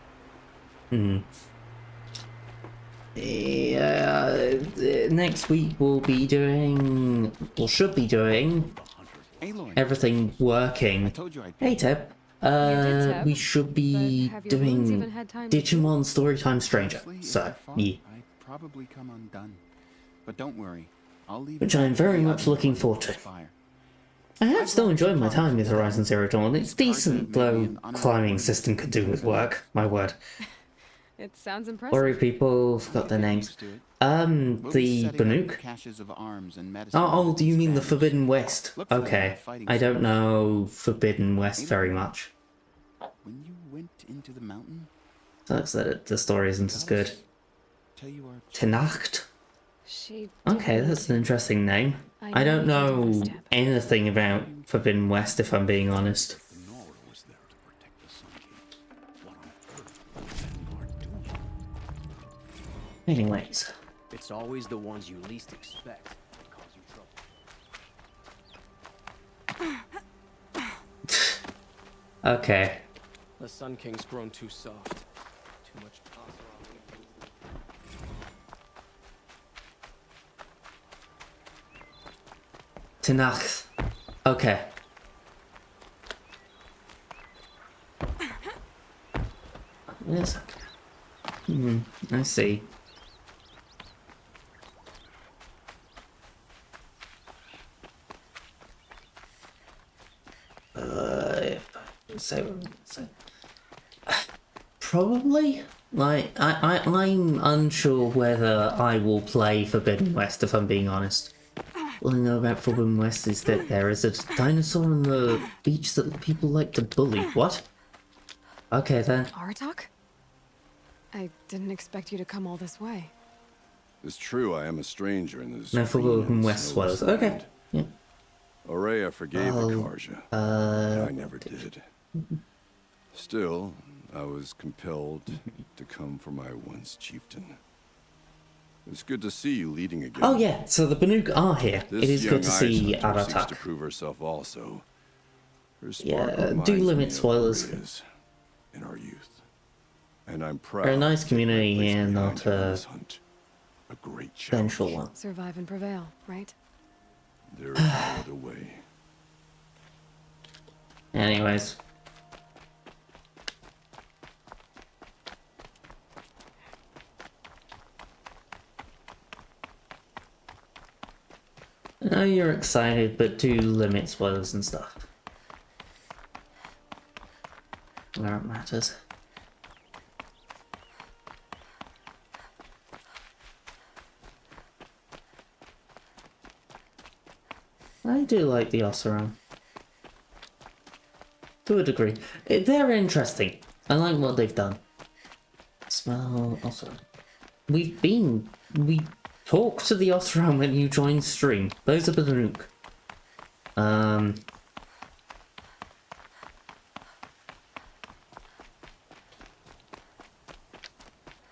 Yeah, next week we'll be doing, or should be doing, everything working. Hey Teb, we should be doing Digimon Storytime Stranger, so yeah. Probably come undone, but don't worry, I'll leave. Which I'm very much looking forward to. I have still enjoyed my time with Horizon Zero Dawn. It's decent, though climbing system could do with work. My word. It sounds impressive. Sorry, people forgot their names. The Banuk? Oh, do you mean the Forbidden West? Okay. I don't know Forbidden West very much. When you went into the mountain, Sucks that the story isn't as good. Tenacht? Okay, that's an interesting name. I don't know anything about Forbidden West, if I'm being honest. Anyways. It's always the ones you least expect that cause you trouble. Okay. The Sun King's grown too soft. Too much Tanakh. Okay. Yes. I see. Probably. Like, I'm unsure whether I will play Forbidden West, if I'm being honest. All I know about Forbidden West is that there is a dinosaur on the beach that people like to bully. What? Okay then. Aratak? I didn't expect you to come all this way. It's true, I am a stranger in this. No Forbidden West was. Okay. Yeah. Aurea forgave the Karja. I never did. Still, I was compelled to come for my once chieftain. It's good to see you leading again. Oh yeah, so the Banuk are here. This it is good to see seeks Aratak. to prove herself also. Her Yeah, do limit spoilers. In our youth. And I'm proud. They're a nice community here, not a great vengeful one. Survive and prevail, right? There is no other way. Anyways. I know you're excited, but do limit spoilers and stuff. Where it matters. I do like the Oseram. To a degree. They're interesting. I like what they've done. Smell Oseram. We talked to the Oseram when you joined stream. Those are the Banuk.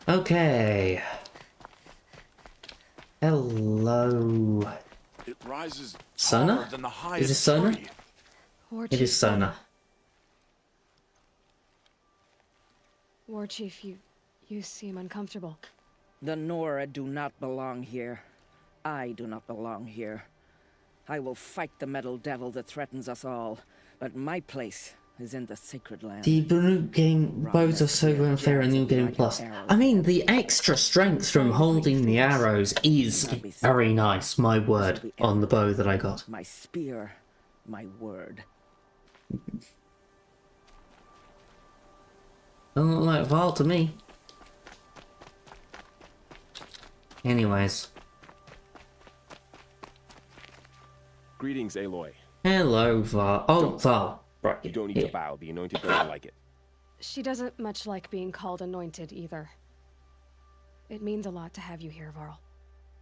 Okay. Hello. It rises Sona? taller than the Is highest it Sona? tree. It is Sona. War Chief, you seem uncomfortable. The Nora do not belong here. I do not belong here. I will fight the metal devil that threatens us all, but my place is in the sacred land. The Banuk game bows are so unfair in New Game Plus. I mean, the extra strength from holding the arrows is very nice, my word, on the bow that I got. My spear, my word. Don't look like Val to me. Anyways. Greetings, Aloy. Hello, Val. Oh, Val. Right. You don't need to bow. The anointed don't like it. She doesn't much like being called anointed either. It means a lot to have you here, Varl.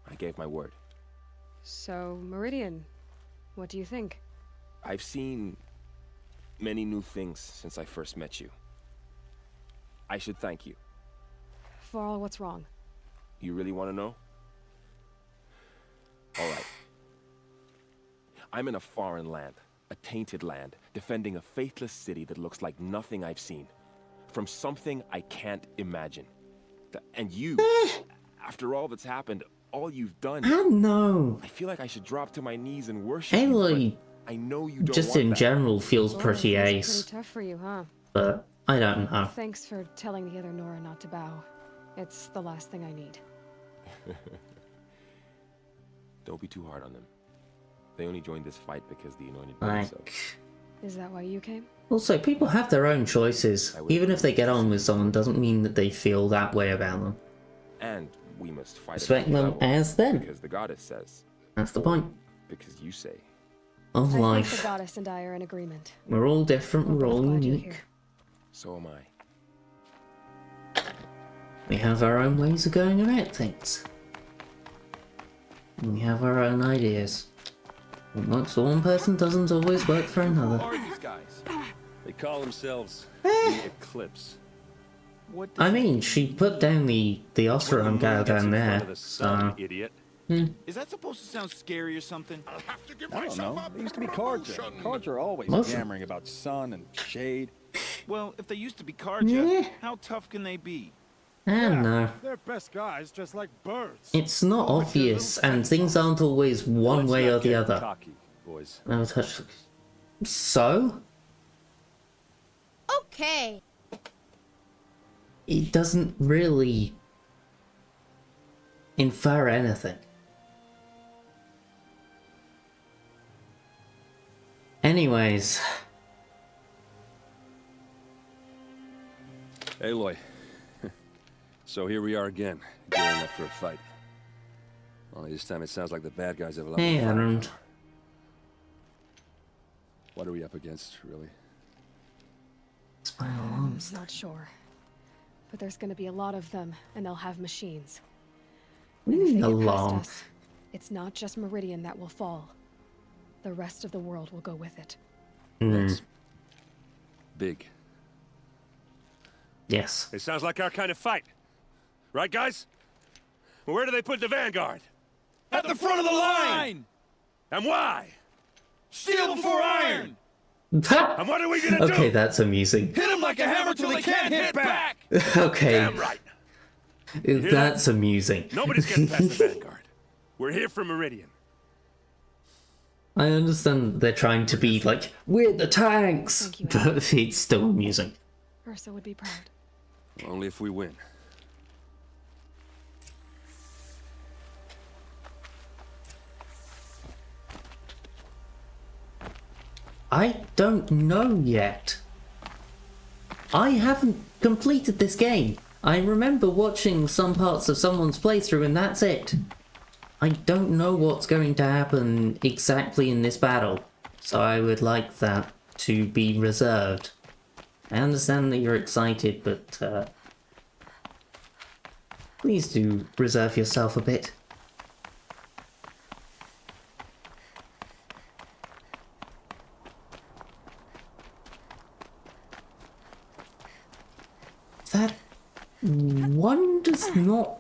I gave my word. So, Meridian, what do you think? I've seen many new things since I first met you. I should thank you. Varl, what's wrong? You really want to know? All right. I'm in a foreign land, a tainted land, defending a faithless city that looks like nothing I've seen. From something I can't imagine. And you, after all that's happened, all you've done... I don't know. I feel like I should drop to my knees and worship Aloy, you, but I know you don't just want in that. general, feels pretty Things are ace. pretty tough for you, huh? But I don't know. Thanks for telling the other Nora not to bow. It's the last thing I need. Don't be too hard on them. They only joined this fight because the Anointed did so. Is that why you came? Also, people have their own choices. Even if they get on with someone, doesn't mean that they feel that way about them. And we must fight Respect at the them level, as them. because the goddess says. That's the point Because you say. of I think life. the goddess and I are in agreement. We're all different, we're all Glad you're unique. here. So am I. We have our own ways of going about things. We have our own ideas. What works for one person doesn't always work for another. Who are these guys? They call themselves the Eclipse. I mean, she put down the Oseram guy down there, so... Idiot. Is that supposed to sound scary or something? I'll have to give I don't know. They used to be Carja. Carja are always Motion. yammering about sun and shade. Well, if they used to be Carja, how tough can they be? I don't know. They're best guys, just like birds. It's not obvious, and things aren't always one way or the other. Cocky, boys. No touch. So? Okay. It doesn't really infer anything. Anyways. Aloy. So here we are again, gearing up for a fight. Only this time it sounds like the bad guys have a lot Hey, more Aaron. firepower. What are we up against, really? I'm not sure. But there's gonna be a lot of them, and they'll have machines. And if they get past Alarm. us, it's not just Meridian that will fall. The rest of the world will go with it. That's big. Yes. It sounds like our kind of fight. Right, guys? Well, where do they put the Vanguard? At the front of the line! And why? Steel before iron! And what are we gonna do? Okay, that's amusing. Hit them like a hammer till they can't hit back! Okay. Damn right. That's amusing. Nobody's getting past the Vanguard. We're here for Meridian. I understand that they're trying to be like, we're the tanks! Thank you, But it's still amusing. Ursa would be proud. Only if we win. I don't know yet. I haven't completed this game. I remember watching some parts of someone's playthrough and that's it. I don't know what's going to happen exactly in this battle, so I would like that to be reserved. I understand that you're excited, but please do reserve yourself a bit. That one does not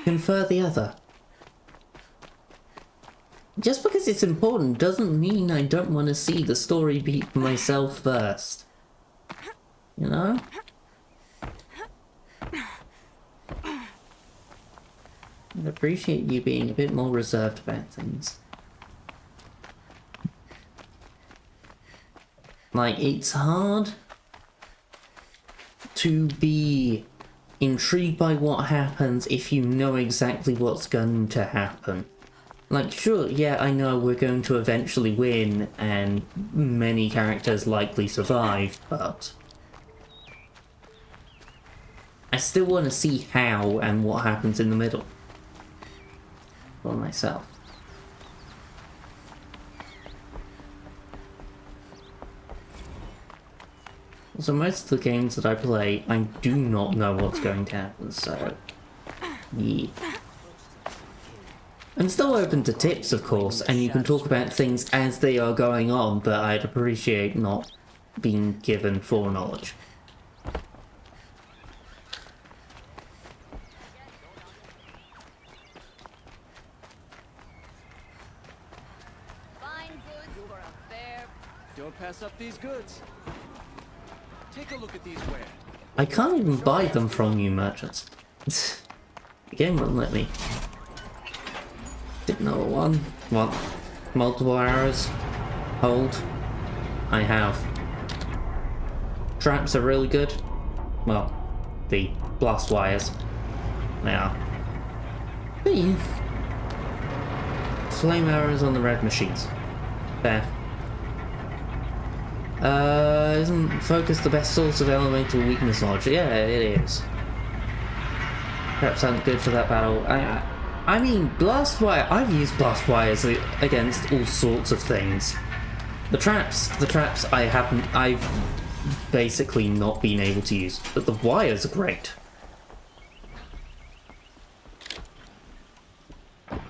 confer the other. Just because it's important doesn't mean I don't want to see the story beat myself first. You know? I'd appreciate you being a bit more reserved about things. Like, it's hard to be intrigued by what happens if you know exactly what's going to happen. Like, sure, yeah, I know we're going to eventually win, and many characters likely survive, but I still want to see how and what happens in the middle for myself. So most of the games that I play, I do not know what's going to happen, so... yeah. I'm still open to tips, of course, and you can talk about things as they are going on, but I'd appreciate not being given foreknowledge. Fine goods for a fair... Don't pass up these goods. Take a look at these wares. I can't even buy them from you merchants. The game wouldn't let me. Another one. What? Multiple arrows. Hold. I have. Traps are really good. Well, the blast wires. They are. B. Flame arrows on the red machines. Fair. Isn't focus the best source of elemental weakness knowledge? Yeah, it is. Perhaps aren't good for that battle. I mean, blast wire. I've used blast wires against all sorts of things. The traps I've basically not been able to use, but the wires are great.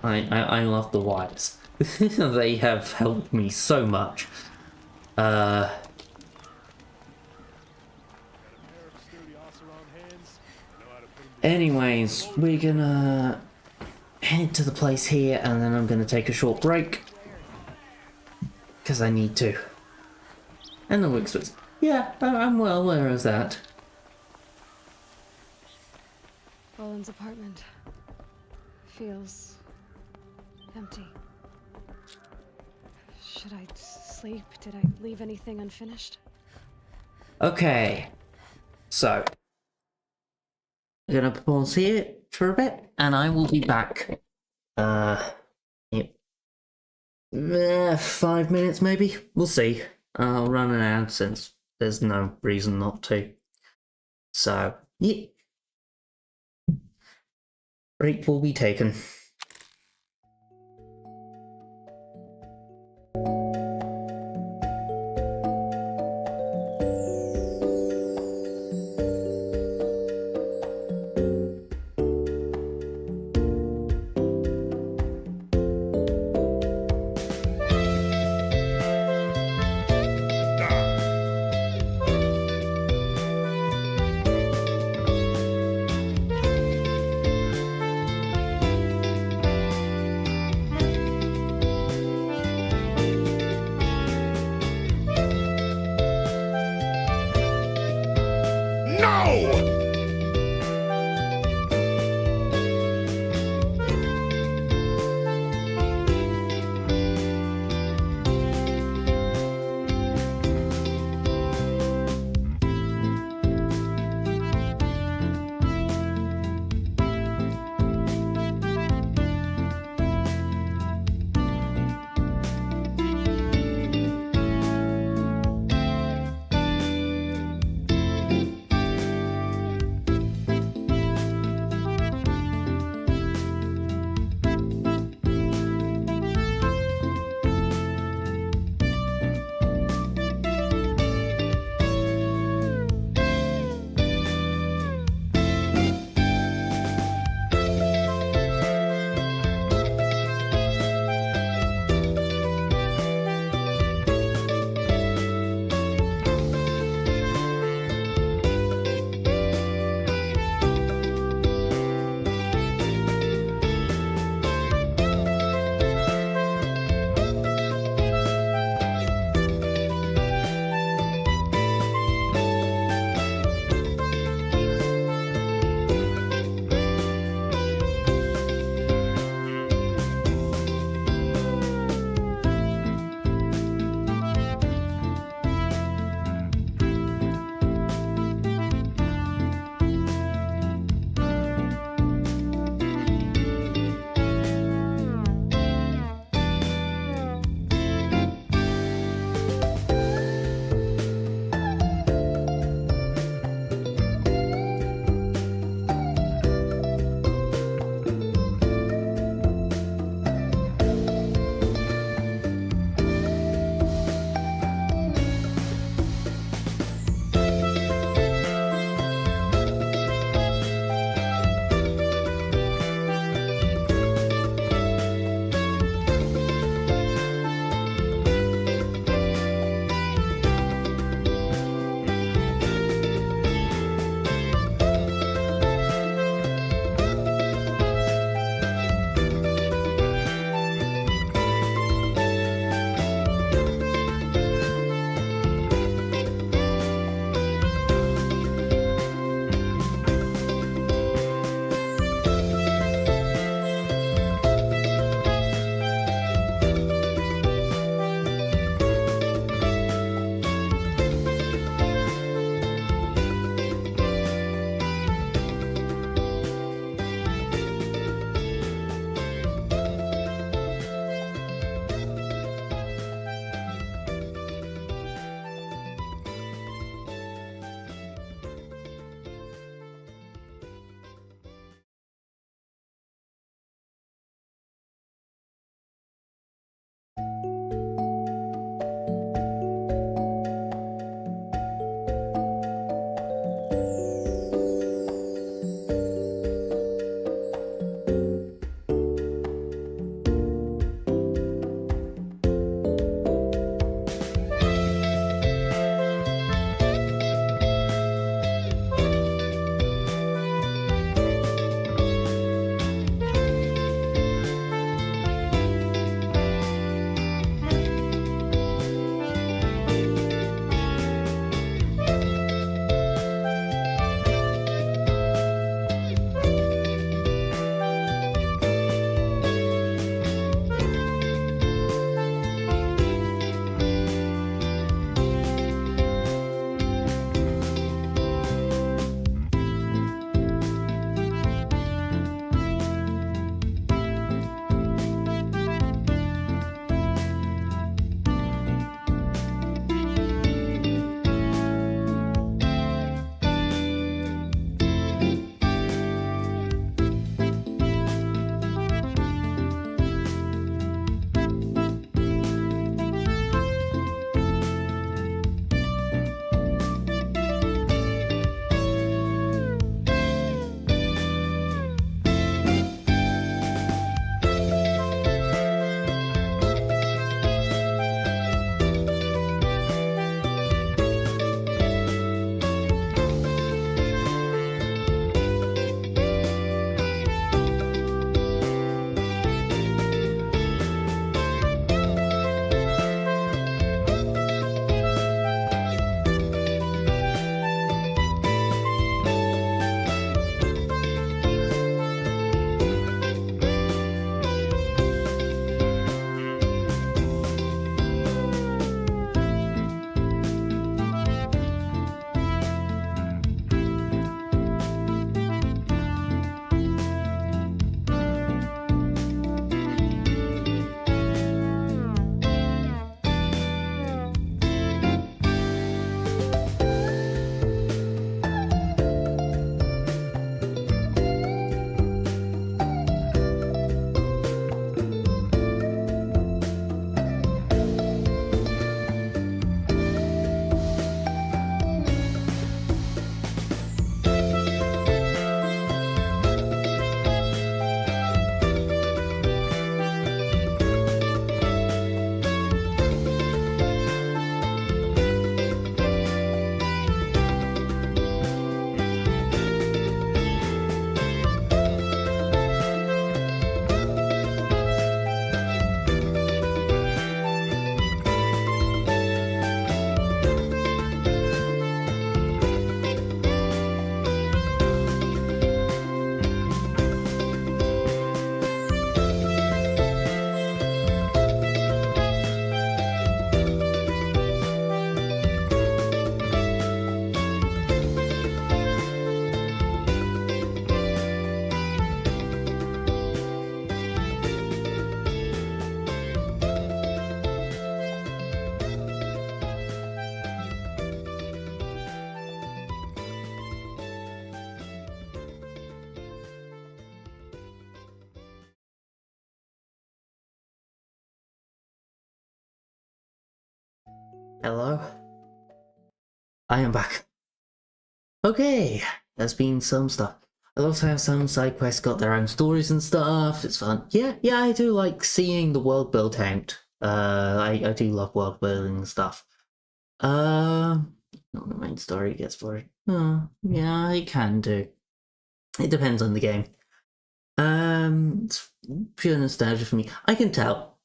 I love the wires. They have helped me so much. Anyways, we're gonna head to the place here, and then I'm gonna take a short break. Because I need to. And the Wixwits. Yeah, I'm well aware of that. Roland's apartment feels empty. Should I sleep? Did I leave anything unfinished? Okay. So, I'm gonna pause here for a bit, and I will be back. Yep. 5 minutes maybe? We'll see. I'll run an ad since there's no reason not to. So, yeah. Break will be taken. Hello? I am back. Okay, there's been some stuff. I love how some side quests got their own stories and stuff. It's fun. Yeah, I do like seeing the world built out. I do love world building and stuff. Not the main story gets for it. Oh, yeah, I can do. It depends on the game. It's pure nostalgia for me. I can tell.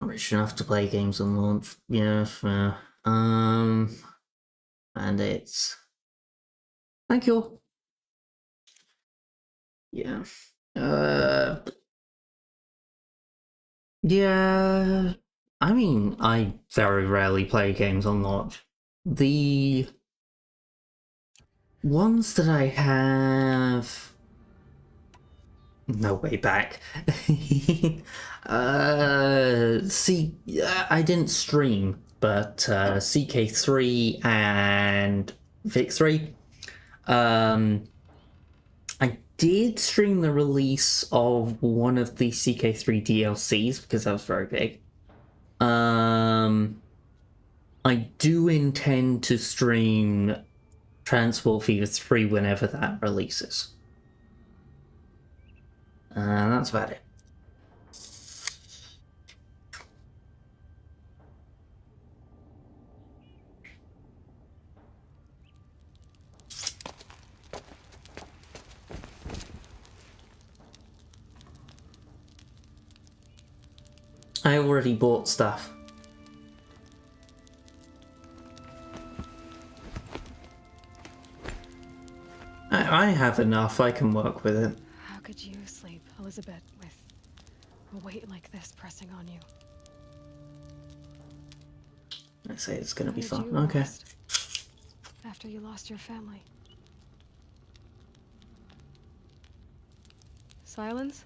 I'm rich enough to play games on launch. Yeah, fair. And it's... Thank you. Yeah. Yeah. I mean, I very rarely play games on launch. The ones that I have... No way back. I didn't stream, but CK3 and Vic3. I did stream the release of one of the CK3 DLCs because that was very big. I do intend to stream Transport Fever 3 whenever that releases. That's about it. I already bought stuff. I have enough, I can work with it. How could you sleep, Elizabeth, with a weight like this pressing on you? I say it's gonna be fun. You Okay. rest after you lost your family. Silence?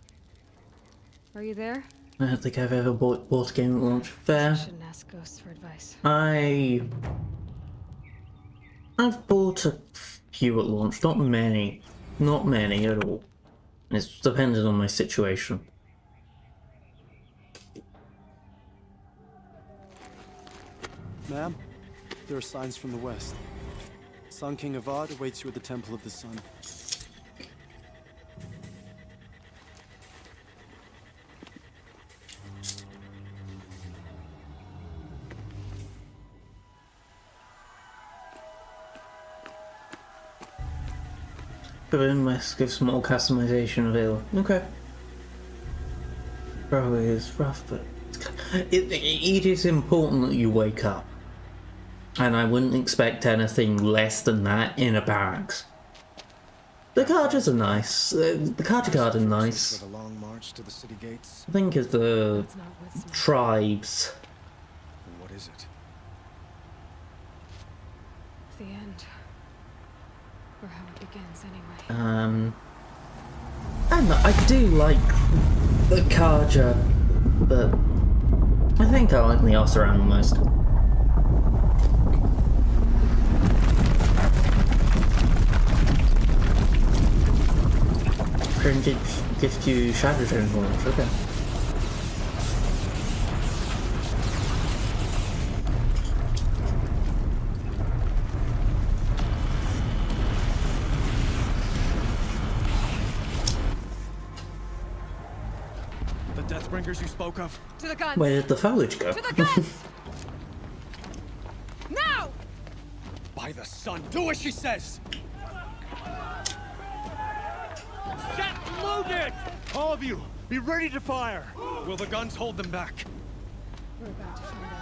Are you there? I don't think I've ever bought a game at launch. Fair. I shouldn't ask ghosts for advice. I've bought a few at launch, not many at all. It's dependent on my situation. Ma'am, there are signs from the west. Sun King Avad awaits you at the Temple of the Sun. But in West gives small customization available. Okay. Probably is rough, but it is important that you wake up. And I wouldn't expect anything less than that in a barracks. The Carjas are nice. The Carja Guard are nice. I think of the tribes. What is it? The end. Or how it begins, anyway. And I do like the Carja, but I think I like the Oseram the most. Printed gift you Shadow Zone launch, okay. The Deathbringers you spoke of? To the guns! Where did the foliage go? To the guns! Now! By the sun, do as she says! Set loaded! All of you, be ready to fire! Will the guns hold them back? We're about to find out.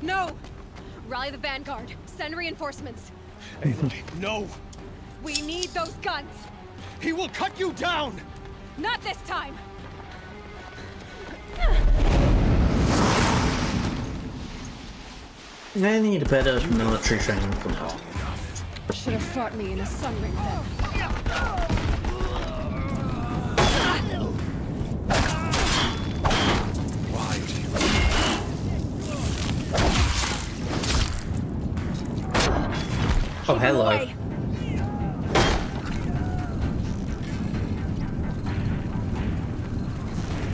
No! Rally the vanguard. Send reinforcements. No! We need those guns! He will cut you down! Not this time! I need a better military training. Come on. should have fought me in a sun ring then. Oh, hello.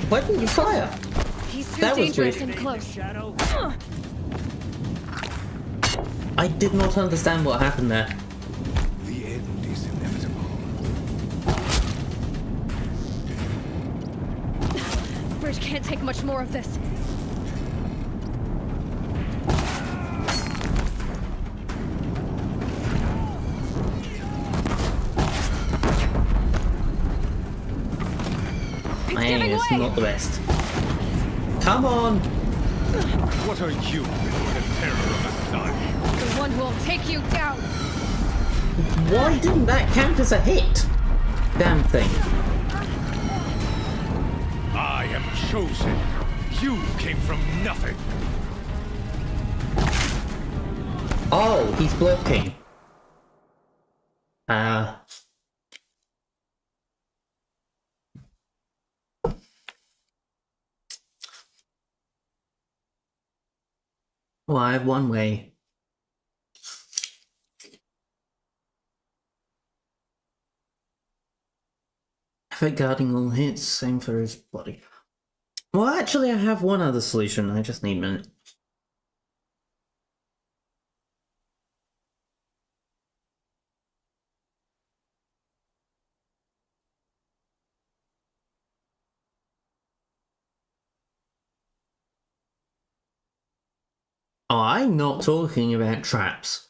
Why didn't you fire? He's too That was dangerous weird. and close. I did not understand what happened there. The end is inevitable. Bridge can't take much more of this. My aim is not the best. Come on! What are you before the terror of the sun? The one who will take you down. Why didn't that count as a hit? Damn thing. I am chosen. You came from nothing. Oh, he's blocking. Well, I have one way. Effect guarding all hits, same for his body. Well, actually, I have one other solution. I just need a minute. Oh, I'm not talking about traps.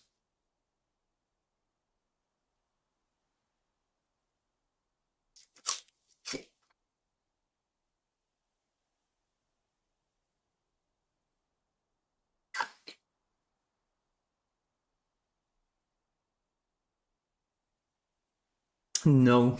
No.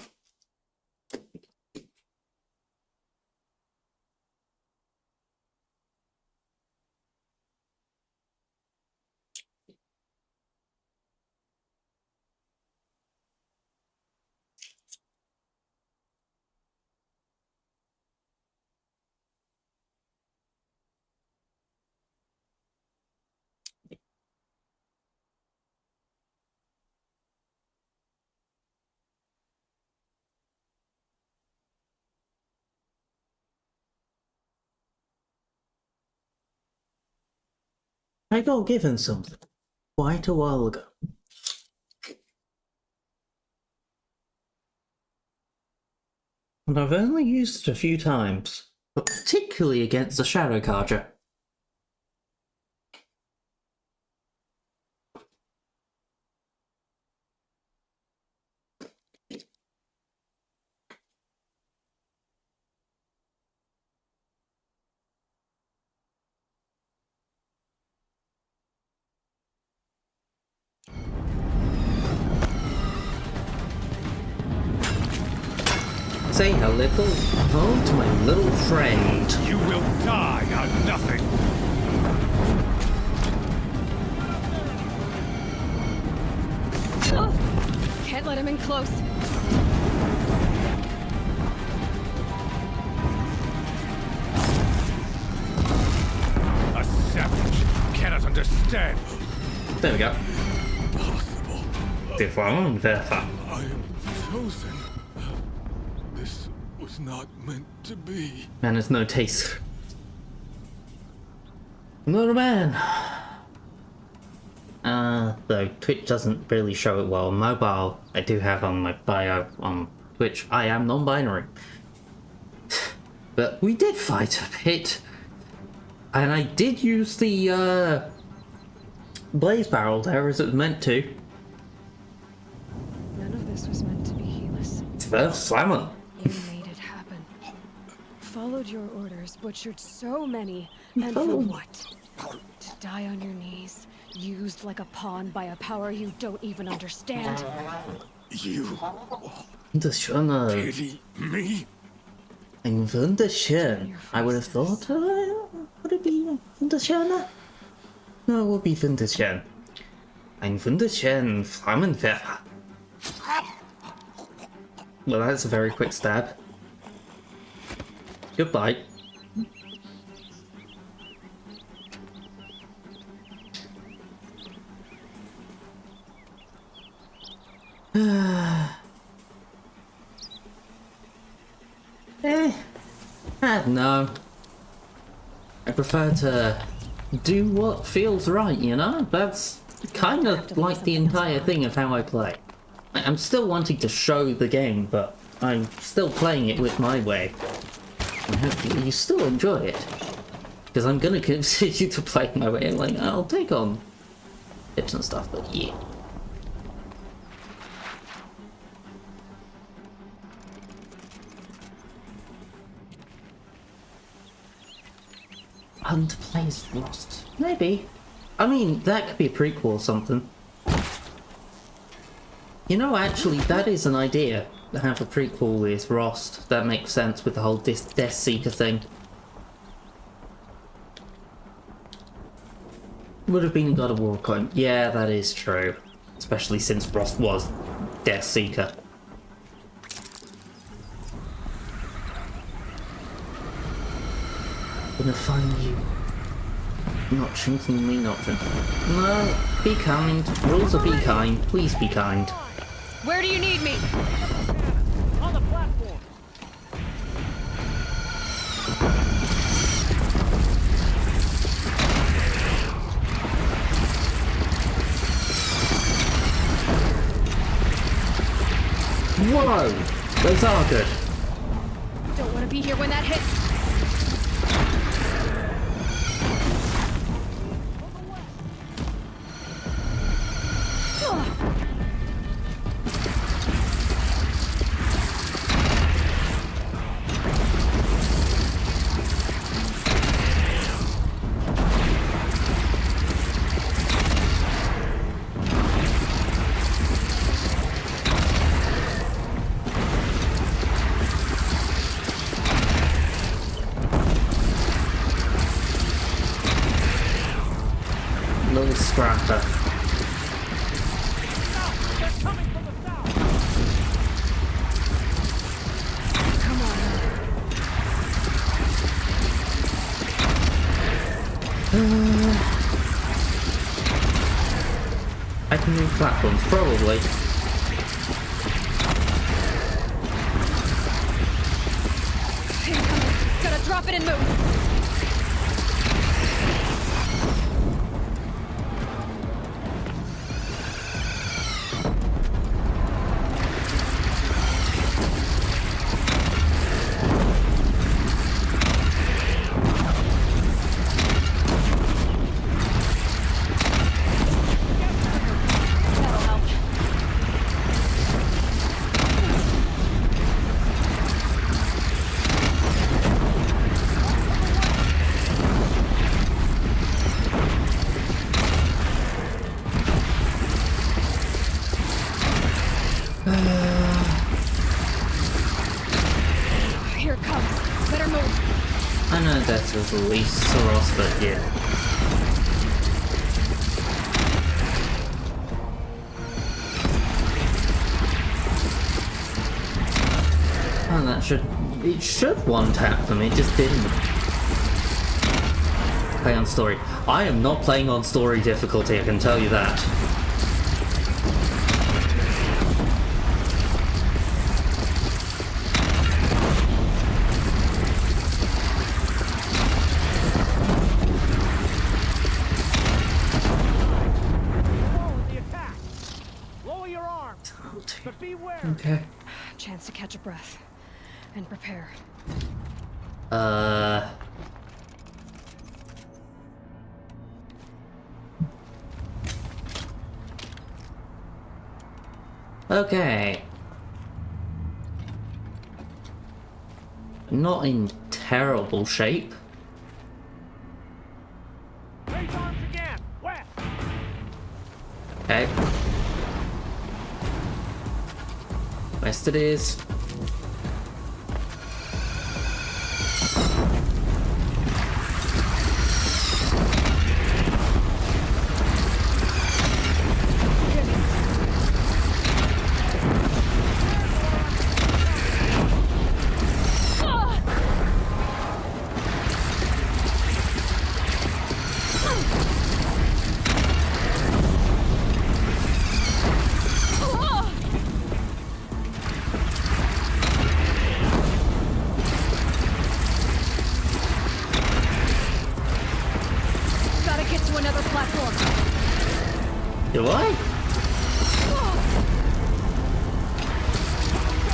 I got given something quite a while ago. And I've only used it a few times, but particularly against the Shadow Carja. Say a little hello to my little friend. You will die on nothing. Can't let him in close. A savage cannot understand. There we go. Impossible. Det var ungefär. I am chosen. This was not meant to be. Man has no taste. Not a man. Though Twitch doesn't really show it well. On mobile, I do have on my bio on Twitch, I am non-binary. But we did fight a bit. And I did use the, blaze barrel there as it was meant to. None of this was meant to be, Helis. First Simon. You made it happen. Followed your orders, butchered so many, and for what? To die on your knees, used like a pawn by a power you don't even understand. You Pity me? Ein wunderschön. I would have thought, would it be wunderschöner? No, it would be wunderschön. Ein wunderschönen Flammenwerfer. Well, that's a very quick stab. Goodbye. I don't know. I prefer to do what feels right, you know? That's kind of like the entire thing of how I play. I'm still wanting to show the game, but I'm still playing it with my way. I hope you still enjoy it. Because I'm gonna continue to play my way. Like, I'll take on tips and stuff, but yeah. Hunt plays Lost. Maybe. I mean, that could be a prequel or something. You know, actually, that is an idea. To have a prequel with Rost. That makes sense with the whole Death Seeker thing. Would have been God of War coin. Yeah, that is true. Especially since Rost was Death Seeker. Gonna find you. Not drinking me, not drinking. No, be kind. Rules are be kind. Please be kind. Where do you need me? On the platform. Whoa! Those are good. Don't want to be here when that hits. Little scrapper. I can move platforms, probably. Incoming. Gotta drop it and move. Here it comes. Better move. I know that was at least Soros, but yeah. Oh, that should... It should one-tap them, it just didn't. Play on story. I am not playing on story difficulty, I can tell you that. Okay. Chance to catch a breath and prepare. Okay. Not in terrible shape. Raise arms again. West. Okay. West it is. to another platform. Do I?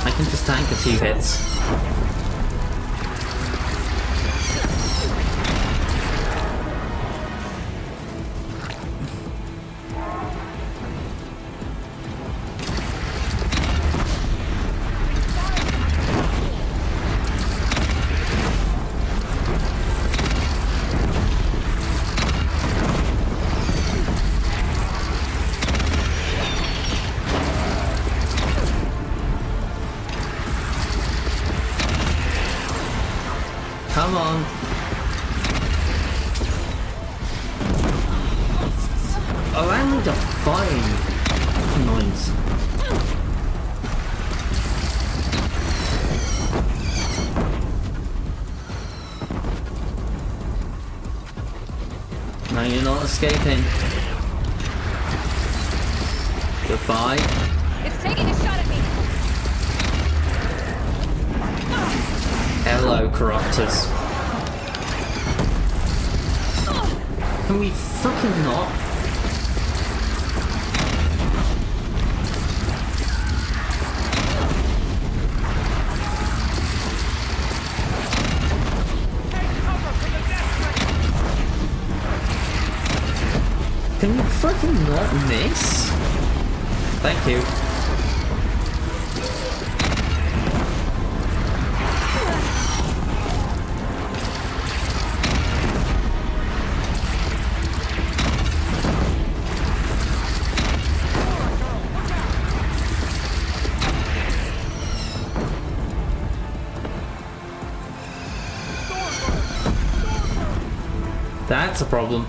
I can just tank a few hits. Come on. Oh, I need a fine noise. No, you're not escaping. Goodbye. It's taking a shot at me. Hello, corruptors. Can we freaking not? Can you freaking not miss? Thank you. That's a problem.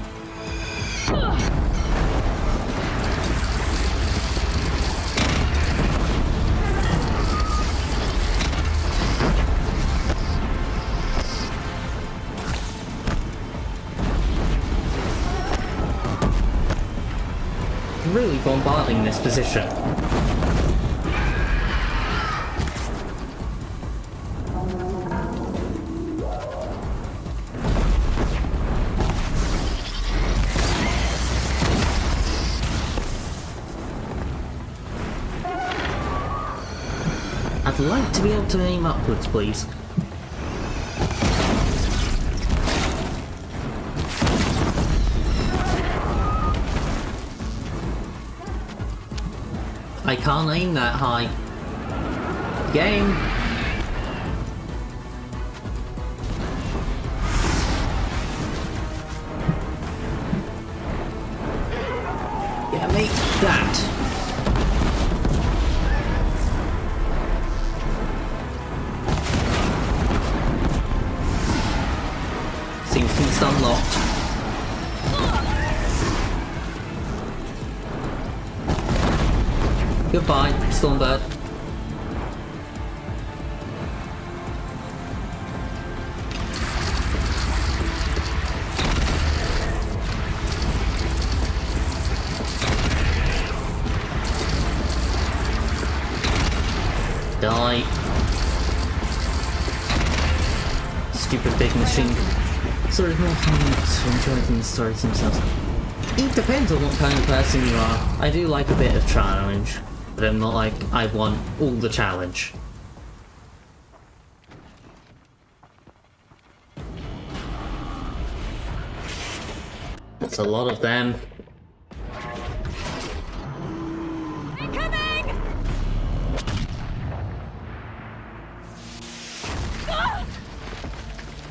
Really bombarding this position. I'd like to be able to aim upwards, please. I can't aim that high. Game. Yeah, make that. Seems to be unlocked. Goodbye, Stormbird. Die. Stupid big machine. So it's more fun to enjoy than the stories themselves. It depends on what kind of person you are. I do like a bit of challenge, but I'm not like I want all the challenge. That's a lot of them. Incoming!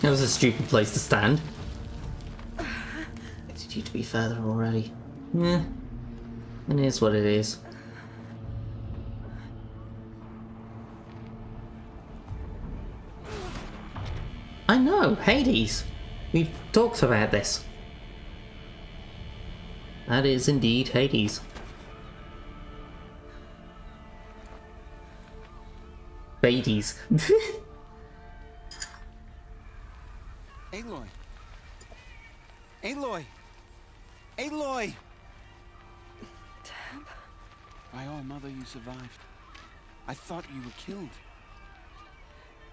That was a stupid place to stand. Expected you to be further already. Eh, it is what it is. I know, Hades. We've talked about this. That is indeed Hades. Hades. Aloy! Aloy! Aloy! Deb? My own mother, you survived. I thought you were killed.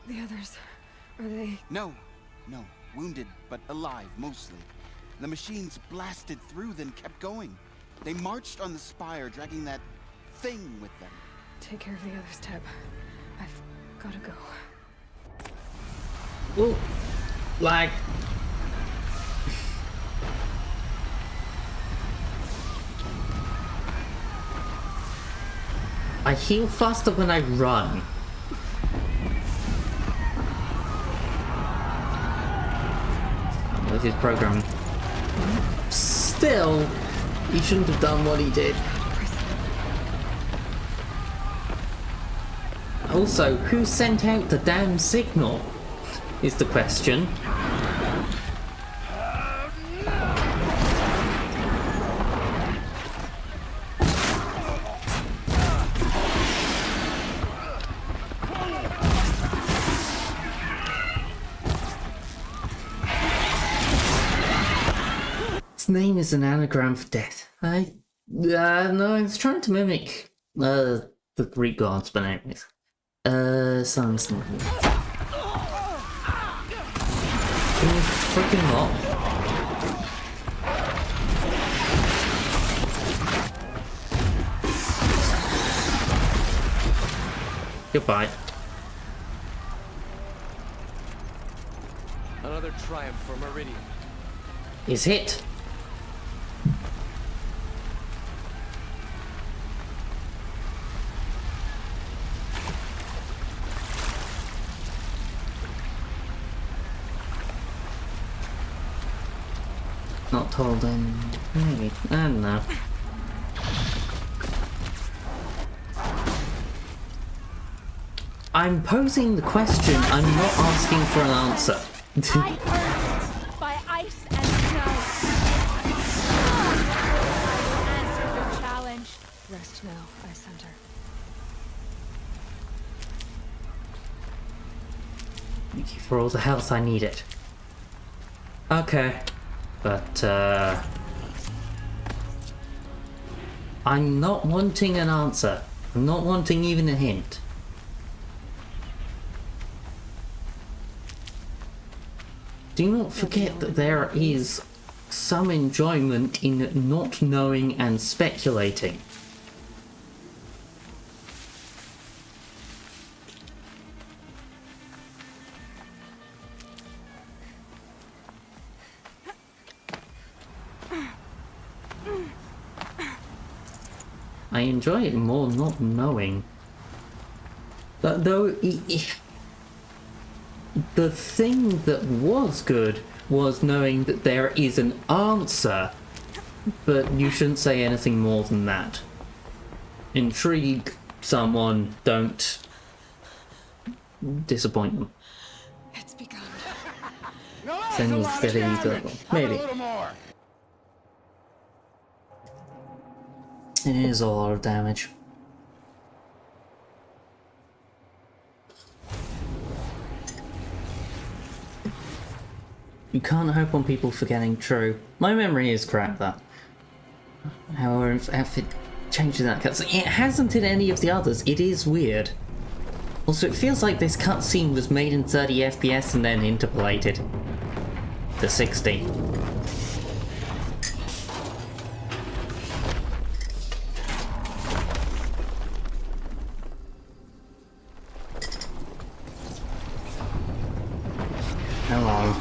The others, are they? No. Wounded, but alive, mostly. The machines blasted through, then kept going. They marched on the spire, dragging that thing with them. Take care of the others, Teb. I've gotta go. Ooh, lag. I heal faster when I run. With his programming. Still, he shouldn't have done what he did. Also, who sent out the damn signal? Is the question. Its name is an anagram for death. No, it's trying to mimic the Greek gods, but anyways. Sounds like freaking hot. Goodbye. Another triumph for Meridian. Is hit. Not told him. Maybe. I don't know. I'm posing the question, I'm not asking for an answer. I earned it by ice and snow. Answer the challenge. Rest now, Ice Hunter. Thank you for all the health I needed. Okay. But, I'm not wanting an answer. I'm not wanting even a hint. Do not forget that there is some enjoyment in not knowing and speculating. I enjoy it more not knowing. But though, the thing that was good was knowing that there is an answer, but you shouldn't say anything more than that. Intrigue someone, don't disappoint them. It's begun. Then you get either. Maybe. It is a lot of damage. You can't hope on people forgetting, true. My memory is crap, that. However, if it changes that cutscene, it hasn't in any of the others. It is weird. Also, it feels like this cutscene was made in 30 FPS and then interpolated to 60. Hello.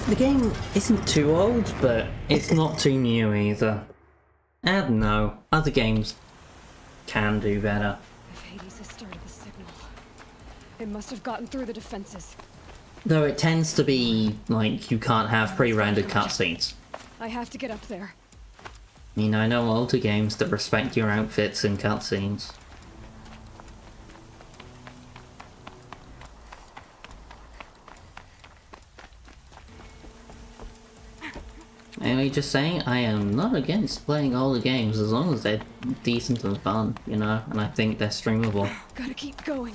The game isn't too old, but it's not too new either. I don't know, other games can do better. If Hades has started the signal, it must have gotten through the defenses. Though it tends to be like you can't have pre-rendered cutscenes. I have to get up there. I mean, I know older games that respect your outfits in cutscenes. Anyway, just saying, I am not against playing older games as long as they're decent and fun, you know, and I think they're streamable. Gotta keep going.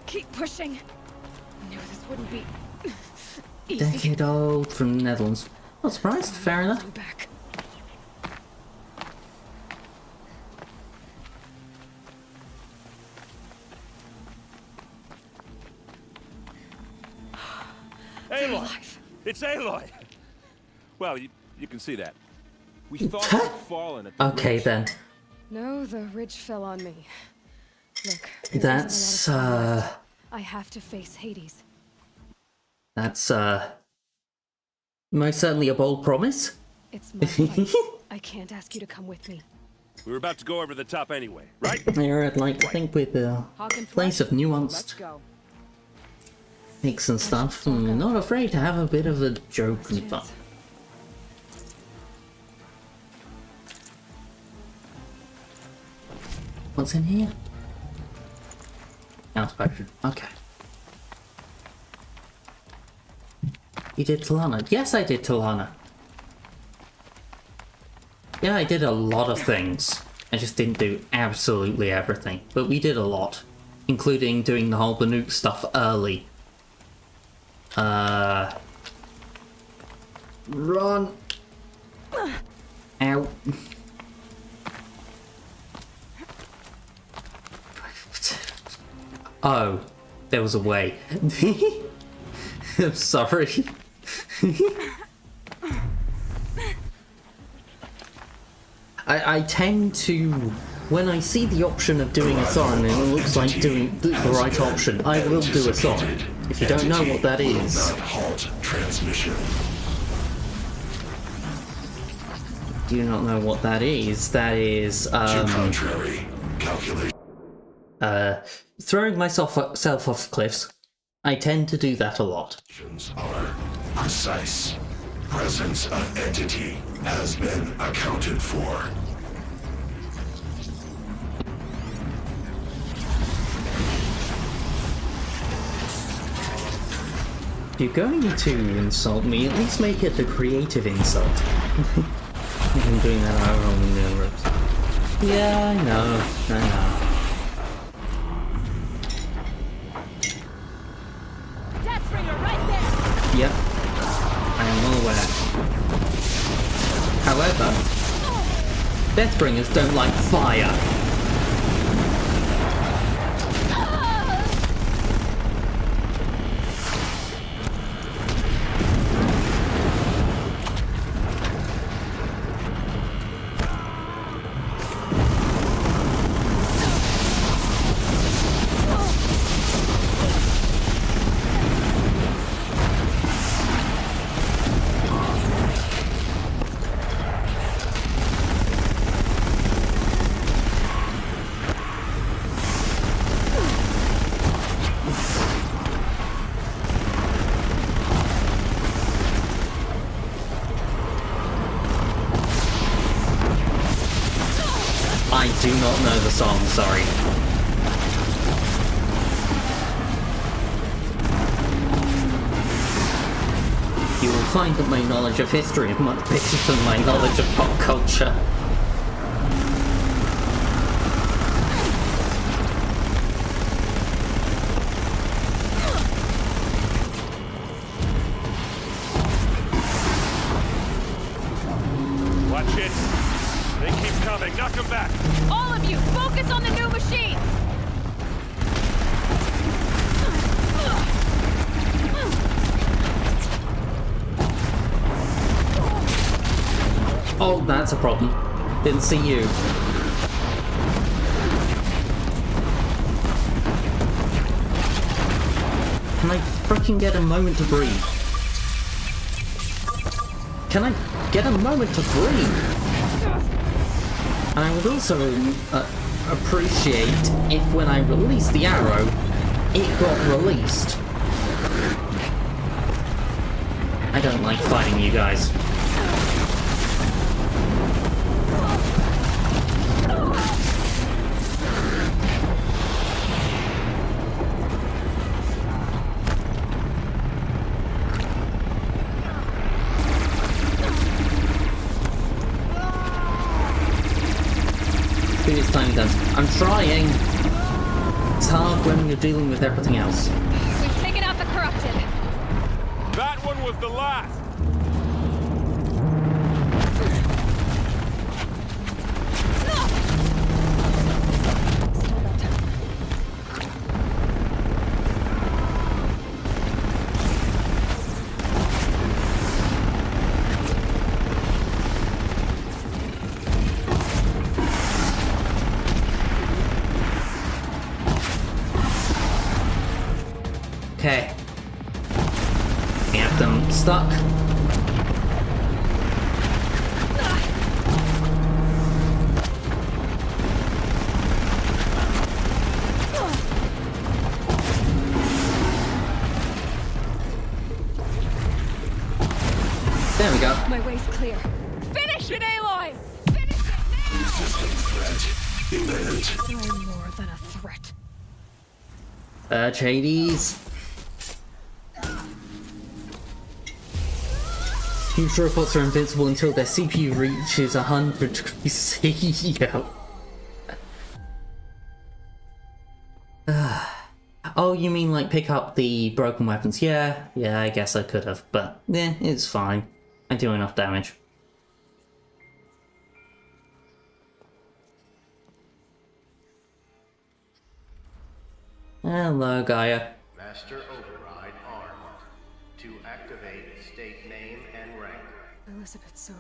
Keep pushing. I knew this wouldn't be easy. Decade old from the Netherlands. Not surprised, fair enough. Back. Aloy! It's Aloy! Well, you can see that. We thought you'd fallen at the Okay ridge. then. No, the ridge fell on me. Look, That's I have to face Hades. That's most certainly a bold promise. It's my fight. I can't ask you to come with me. We were about to go over the top anyway, right? Yeah, I'd like to think with a place of nuanced takes and stuff. I'm not afraid to have a bit of a joke and fun. What's in here? House potion. Okay. You did Talana? Yes, I did Talana. Yeah, I did a lot of things. I just didn't do absolutely everything. But we did a lot. Including doing the whole Banuk stuff early. Run! Ow. Oh, there was a way. I'm sorry. I tend to, when I see the option of doing a Thorin and it looks like doing the right option, I will do a Thorin. If you don't know what that is, do you not know what that is? That is throwing myself off cliffs. I tend to do that a lot. Are precise. Presence of entity has been accounted for. If you're going to insult me, at least make it a creative insult. I've been doing that over on the ropes. Yeah, I know. Deathbringer right there. Yep. I am well aware. However, Deathbringers don't like fire. I do not know the song, sorry. You will find that my knowledge of history is much bigger than my knowledge of pop culture. Watch it. They keep coming. Knock them back. All of you, focus on the new machines. Oh, that's a problem. Didn't see you. Can I freaking get a moment to breathe? Can I get a moment to breathe? And I would also appreciate if when I release the arrow, it got released. I don't like fighting you guys. hoping it's tiny guns. I'm trying. It's hard when you're dealing with everything else. We've taken out the corrupted. That one was the last. Okay. We have them stuck. There we go. My way's clear. Finish it, Aloy! Finish it now! Resistant threat imminent. You're more than a threat. Hades. Huge robots are invincible until their CPU reaches 100 degrees C. Oh, you mean like pick up the broken weapons? Yeah, I guess I could have, but yeah, it's fine. I do enough damage. Hello, Gaia. Master override armed. To activate state name and rank. Elizabeth Sobek.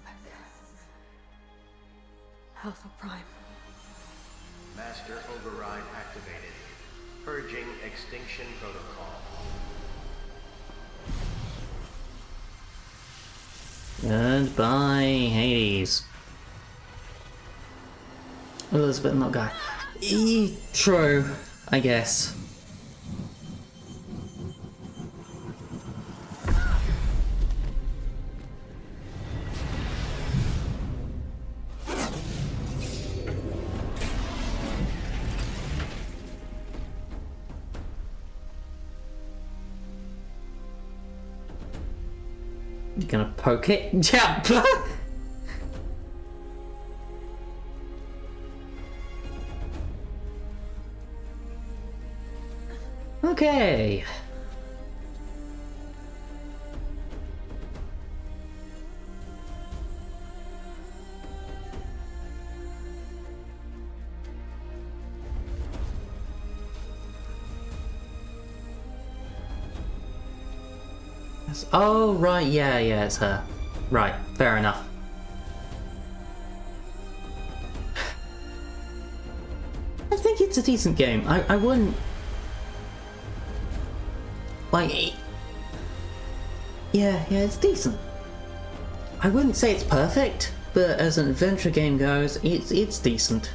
Alpha Prime. Master override activated. Purging extinction protocol. Goodbye, Hades. Elizabeth, not Gaia. True, I guess. You're gonna poke it? Yeah. Okay. Oh, right, yeah, it's her. Right, fair enough. I think it's a decent game. I wouldn't... Like... Yeah, it's decent. I wouldn't say it's perfect, but as an adventure game goes, it's decent.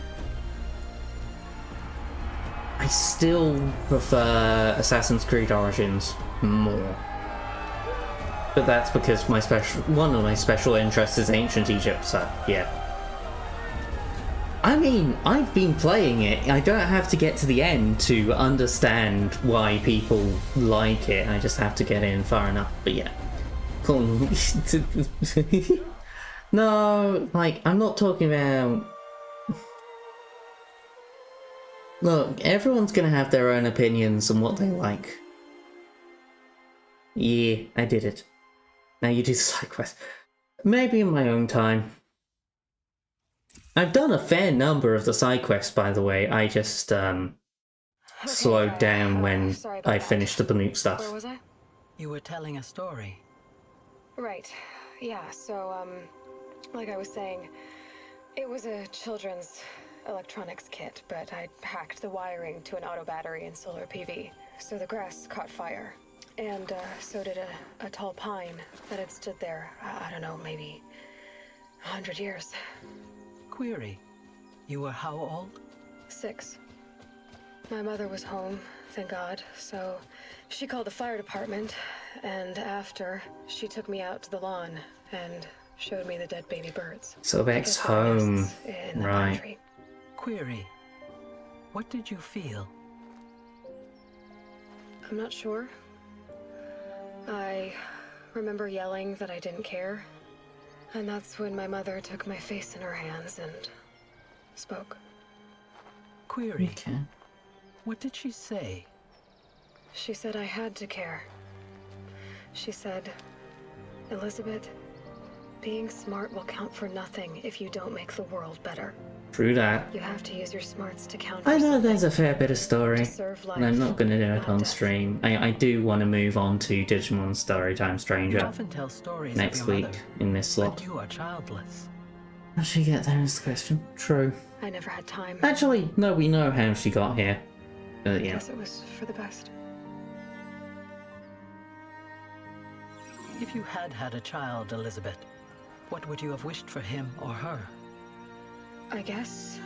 I still prefer Assassin's Creed Origins more. But that's because one of my special interests is ancient Egypt, so yeah. I mean, I've been playing it. I don't have to get to the end to understand why people like it. I just have to get in far enough. But yeah. Cool. No, like, I'm not talking about... Look, everyone's gonna have their own opinions on what they like. Yeah, I did it. Now you do the side quest. Maybe in my own time. I've done a fair number of the side quests, by the way. I just, slowed down when I finished the Banuk stuff. Where was I? You were telling a story. Right. Yeah, so, like I was saying, it was a children's electronics kit, but I hacked the wiring to an auto battery and solar PV. So the grass caught fire. And so did a tall pine that had stood there, I don't know, maybe 100 years. Query. You were how old? 6. My mother was home, thank God, so she called the fire department, and after, she took me out to the lawn and showed me the dead baby birds. So Beck's home, right. Pantry. Query. What did you feel? I'm not sure. I remember yelling that I didn't care. And that's when my mother took my face in her hands and spoke. query. Okay. What did she say? She said I had to care. She said, Elizabeth, being smart will count for nothing if you don't make the world better. True that. You have to use your smarts to count for I know something. there's a fair bit of story, Serve life, and I'm not going to do it not on death. stream. I do want to move on to Digimon Storytime You Stranger often tell stories next of your week mother, in this slot. but you are childless. How'd she get there is the question. True. I never had time. Actually, no, we know how she got here. Yeah. Guess it was for the best. If you had had a child, Elizabeth, what would you have wished for him or her? I guess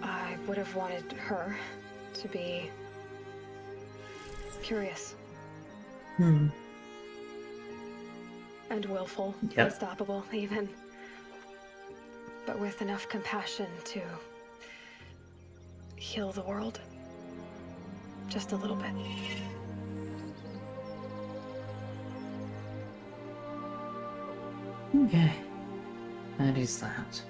I would have wanted her to be curious Hmm. and willful, Yep. unstoppable even, but with enough compassion to heal the world. Just a little bit. Okay. That is that.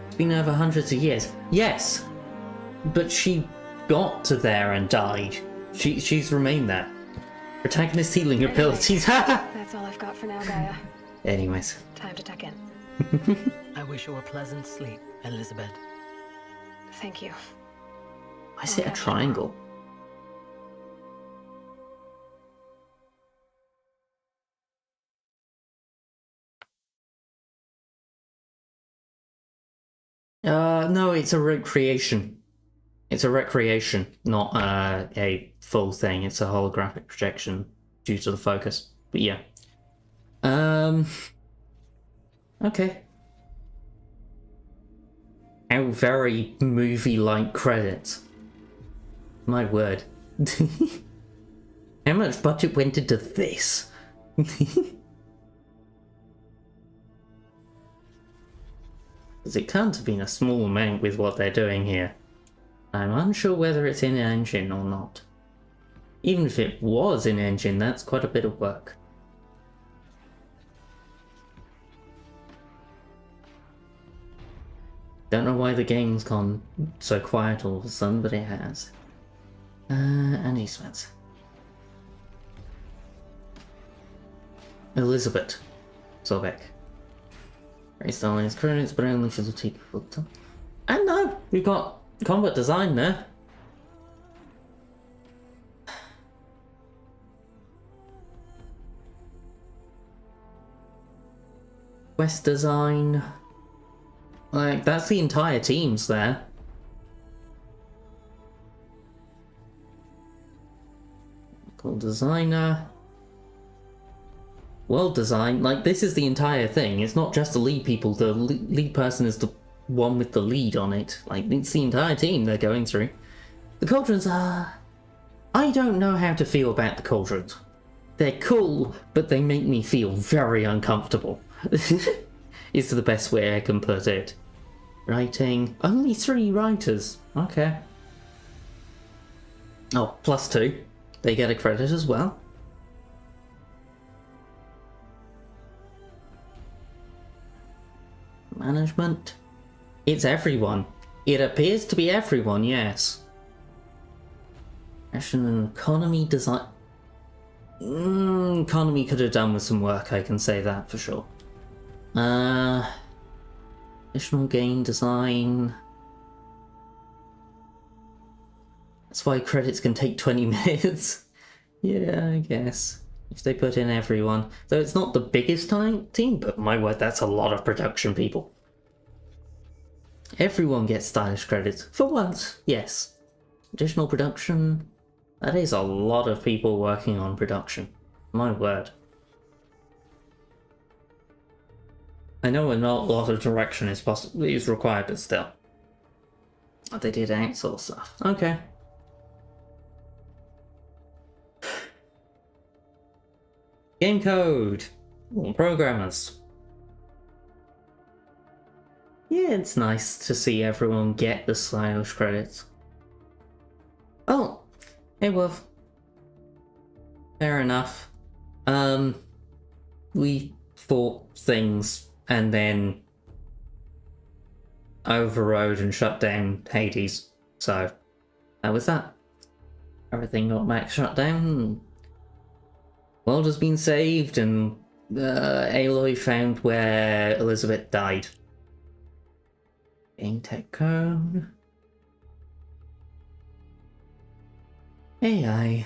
It's been over hundreds of years. Yes! But she got to there and died. She's remained there. Protagonist healing abilities. That's all I've got for now, Gaia. Anyways. Time to tuck in. I wish you a pleasant sleep, Elizabeth. Thank you. Why is it a triangle? No, it's a recreation. It's a recreation, not a full thing. It's a holographic projection due to the focus. But yeah. Okay. How very movie-like credits. My word. How much budget went into this? Because it can't have been a small amount with what they're doing here. I'm unsure whether it's in engine or not. Even if it was in engine, that's quite a bit of work. Don't know why the game's gone so quiet all of a sudden, but it has. And Eastwards. Elizabeth Sobek. Very stylish credits, but only for the people. And no, we've got combat design there. Quest design. Like, that's the entire teams there. Cool designer. World design. Like, this is the entire thing. It's not just the lead people. The lead person is the one with the lead on it. Like, it's the entire team they're going through. The cauldrons are... I don't know how to feel about the cauldrons. They're cool, but they make me feel very uncomfortable. Is the best way I can put it. Writing. Only 3 writers. Okay. Oh, +2. They get a credit as well. Management. It's everyone. It appears to be everyone, yes. Fashion and economy design. Economy could have done with some work, I can say that for sure. Additional game design. That's why credits can take 20 minutes. Yeah, I guess. If they put in everyone. Though it's not the biggest team, but my word, that's a lot of production people. Everyone gets stylish credits. For once, yes. Additional production. That is a lot of people working on production. My word. I know not a lot of direction is required, but still. They did outsource stuff. Okay. Game code. Programmers. Yeah, it's nice to see everyone get the stylish credits. Oh, hey, well, fair enough. we fought things and then overrode and shut down Hades. So that was that. Everything got back shut down. World has been saved, and Aloy found where Elizabeth died. Game tech code. AI.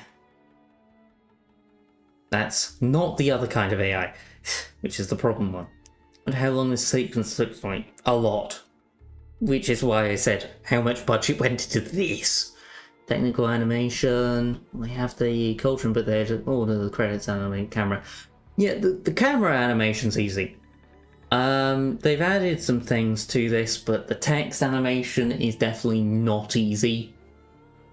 That's not the other kind of AI, which is the problem one. And how long this sequence looks like? A lot. Which is why I said how much budget went into this. Technical animation. We have the cauldron, but there's all the credits animated camera. Yeah, the camera animation's easy. They've added some things to this, but the text animation is definitely not easy.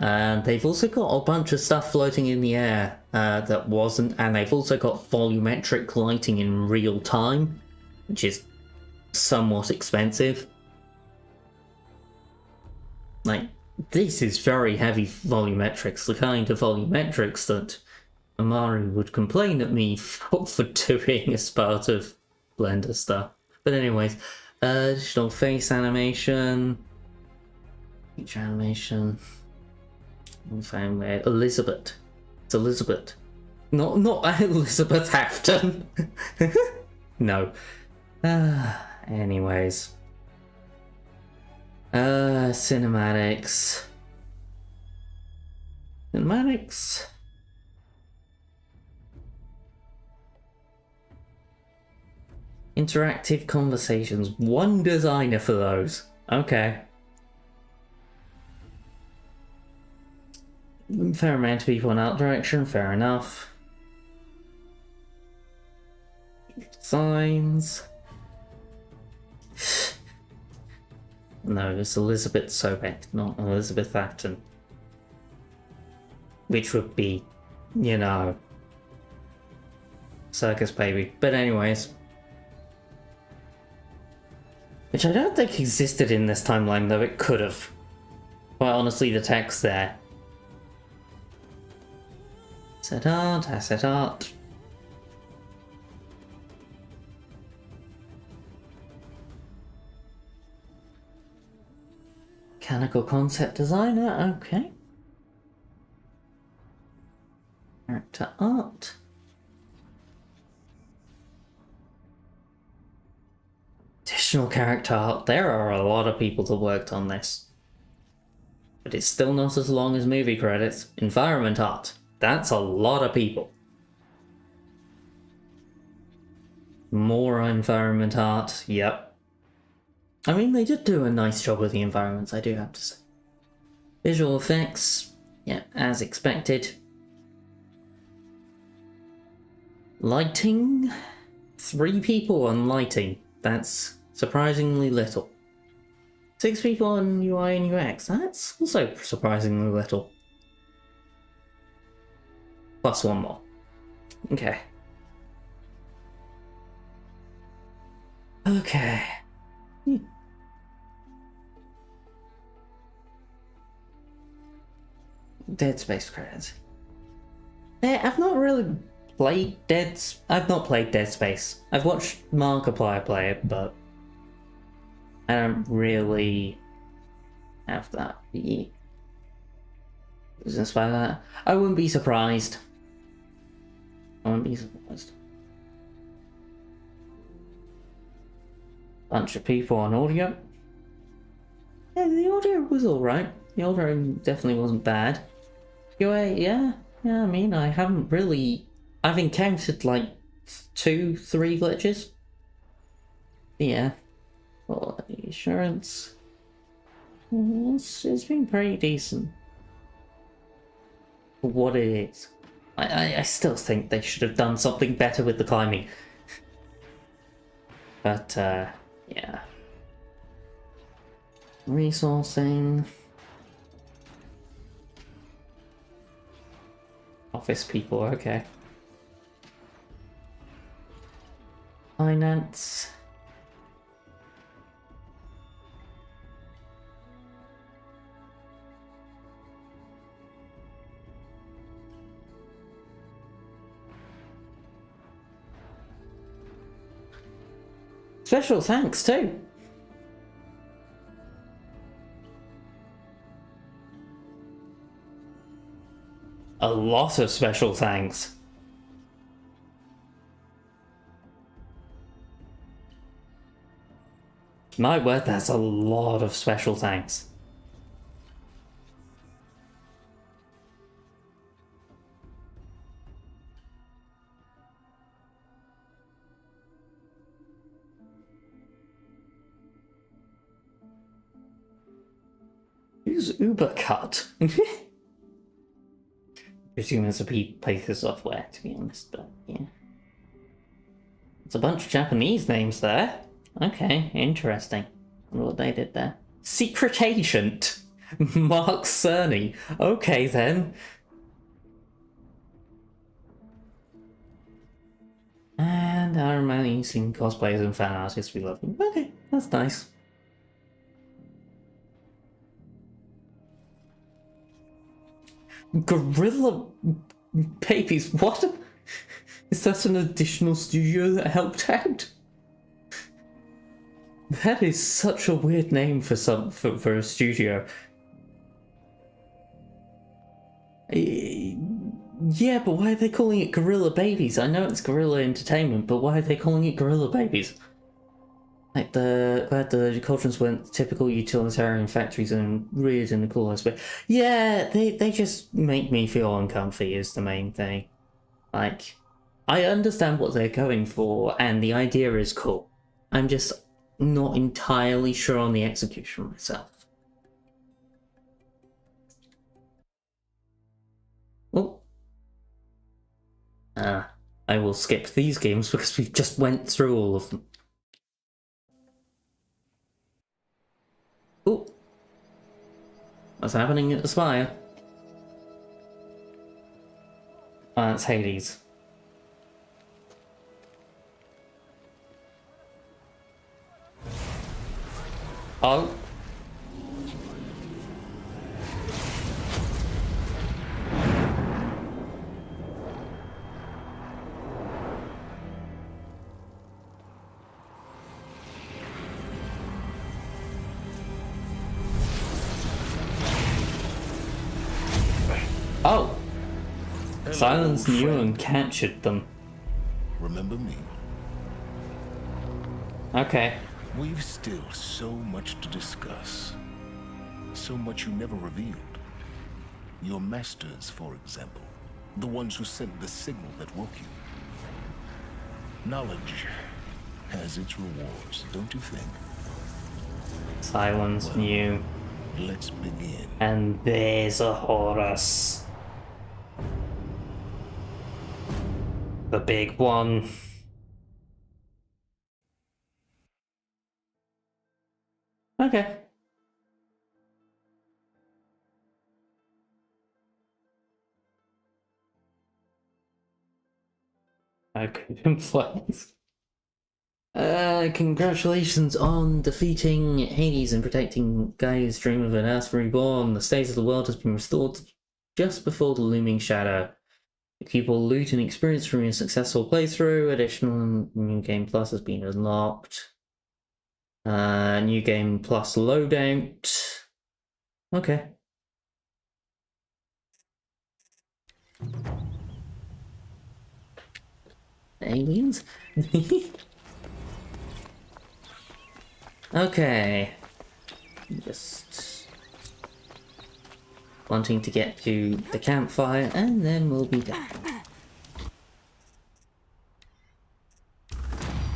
And they've also got a bunch of stuff floating in the air that wasn't, and they've also got volumetric lighting in real time, which is somewhat expensive. Like, this is very heavy volumetrics, the kind of volumetrics that Amari would complain at me for doing as part of Blender stuff. But anyways, additional face animation, feature animation. We found where Elizabeth. It's Elizabeth. Not Elizabeth Afton. No. Anyways. Cinematics. Cinematics. Interactive conversations. One designer for those. Okay. Fair amount of people in art direction, fair enough. Signs. No, it's Elizabeth Sobek, not Elizabeth Afton. Which would be, you know, Circus Baby. But anyways. Which I don't think existed in this timeline, though it could have. Quite honestly, the text there. Asset art. Mechanical concept designer, okay. Character art. Additional character art. There are a lot of people that worked on this. But it's still not as long as movie credits. Environment art. That's a lot of people. More environment art, yep. I mean, they did do a nice job with the environments, I do have to say. Visual effects, yeah, as expected. Lighting? 3 people on lighting. That's surprisingly little. 6 people on UI and UX. That's also surprisingly little. Plus 1 more. Okay. Okay. Dead Space credits. I've not really played I've not played Dead Space. I've watched Markiplier play it, but I don't really have that be inspired by that. I wouldn't be surprised. I wouldn't be surprised. Bunch of people on audio. Yeah, the audio was alright. The audio definitely wasn't bad. UA, yeah, I mean, I haven't really... I've encountered like 2-3 glitches. Yeah. Well, insurance... It's been pretty decent. For what it is. I still think they should have done something better with the climbing. But, yeah. Resourcing. Office people, okay. Finance. Special thanks too. A lot of special thanks. My word, that's a lot of special thanks. Who's Ubercut? Presume it's a piece of software, to be honest, but yeah. It's a bunch of Japanese names there. Okay, interesting. I wonder what they did there. Secret Agent! Mark Cerny. Okay then. And our amazing cosplayers and fan artists we love. Okay, that's nice. Gorilla Babies, what? Is that an additional studio that helped out? That is such a weird name for for a studio. Yeah, but why are they calling it Gorilla Babies? I know it's Gorilla Entertainment, but why are they calling it Gorilla Babies? Like the cauldrons weren't typical utilitarian factories and reared in the coolest way. Yeah, they just make me feel uncomfy is the main thing. Like, I understand what they're going for, and the idea is cool. I'm just not entirely sure on the execution myself. Oh. I will skip these games because we just went through all of them. Oh. What's happening at the spire? That's Hades. Oh. Oh! Hello, Silence old knew friend. and captured them. Remember me? Okay. We've still so much to discuss. So much you never revealed. Your masters, for example. The ones who sent the signal that woke you. Knowledge has its rewards, don't you think? Silence knew. Let's begin. And there's a Horus. The big one. Okay. I couldn't place. Congratulations on defeating Hades and protecting Gaia's dream of an Earth reborn. The state of the world has been restored just before the looming shadow. The people loot and experience from your successful playthrough. Additional New Game Plus has been unlocked. New Game Plus loadout. Okay. Aliens? Okay. Just wanting to get to the campfire and then we'll be done.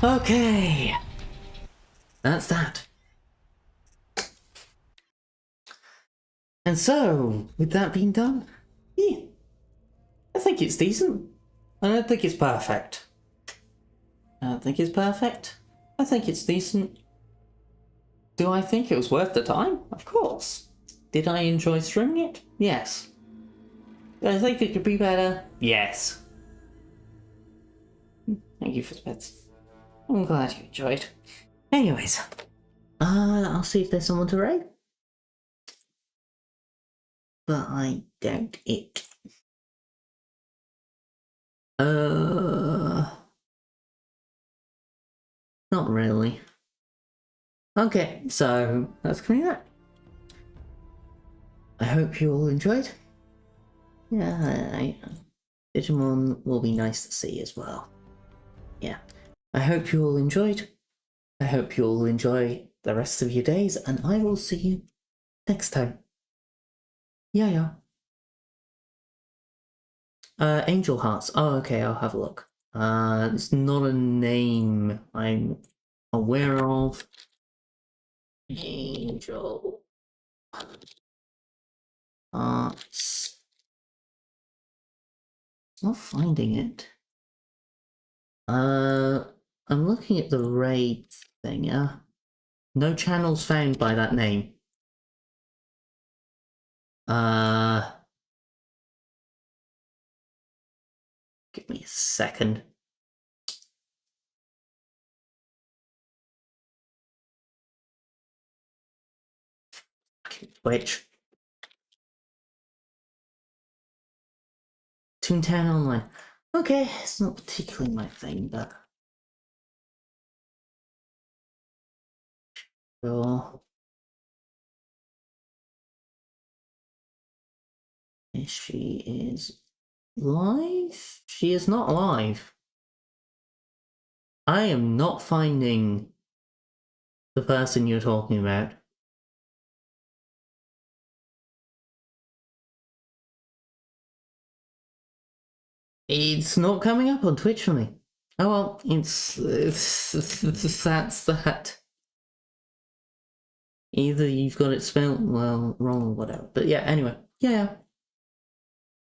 Okay. That's that. And so, with that being done, yeah, I think it's decent. I don't think it's perfect. I don't think it's perfect. I think it's decent. Do I think it was worth the time? Of course. Did I enjoy streaming it? Yes. Do I think it could be better? Yes. Thank you for the bits. I'm glad you enjoyed. Anyways, I'll see if there's someone to raid. But I doubt it. Not really. Okay, so that's coming up. I hope you all enjoyed. Yeah, Digimon will be nice to see as well. Yeah, I hope you all enjoyed. I hope you all enjoy the rest of your days, and I will see you next time. Yeah. Angel Hearts. Oh, okay, I'll have a look. It's not a name I'm aware of. Angel Hearts. Not finding it. I'm looking at the raid thing, yeah? No channels found by that name. Give me a second. Twitch. Toontown Online. Okay, it's not particularly my thing, but... Sure. She is live? She is not live. I am not finding the person you're talking about. It's not coming up on Twitch for me. Oh well, it's that's that. Either you've got it spelled well wrong or whatever. But yeah, anyway, yeah.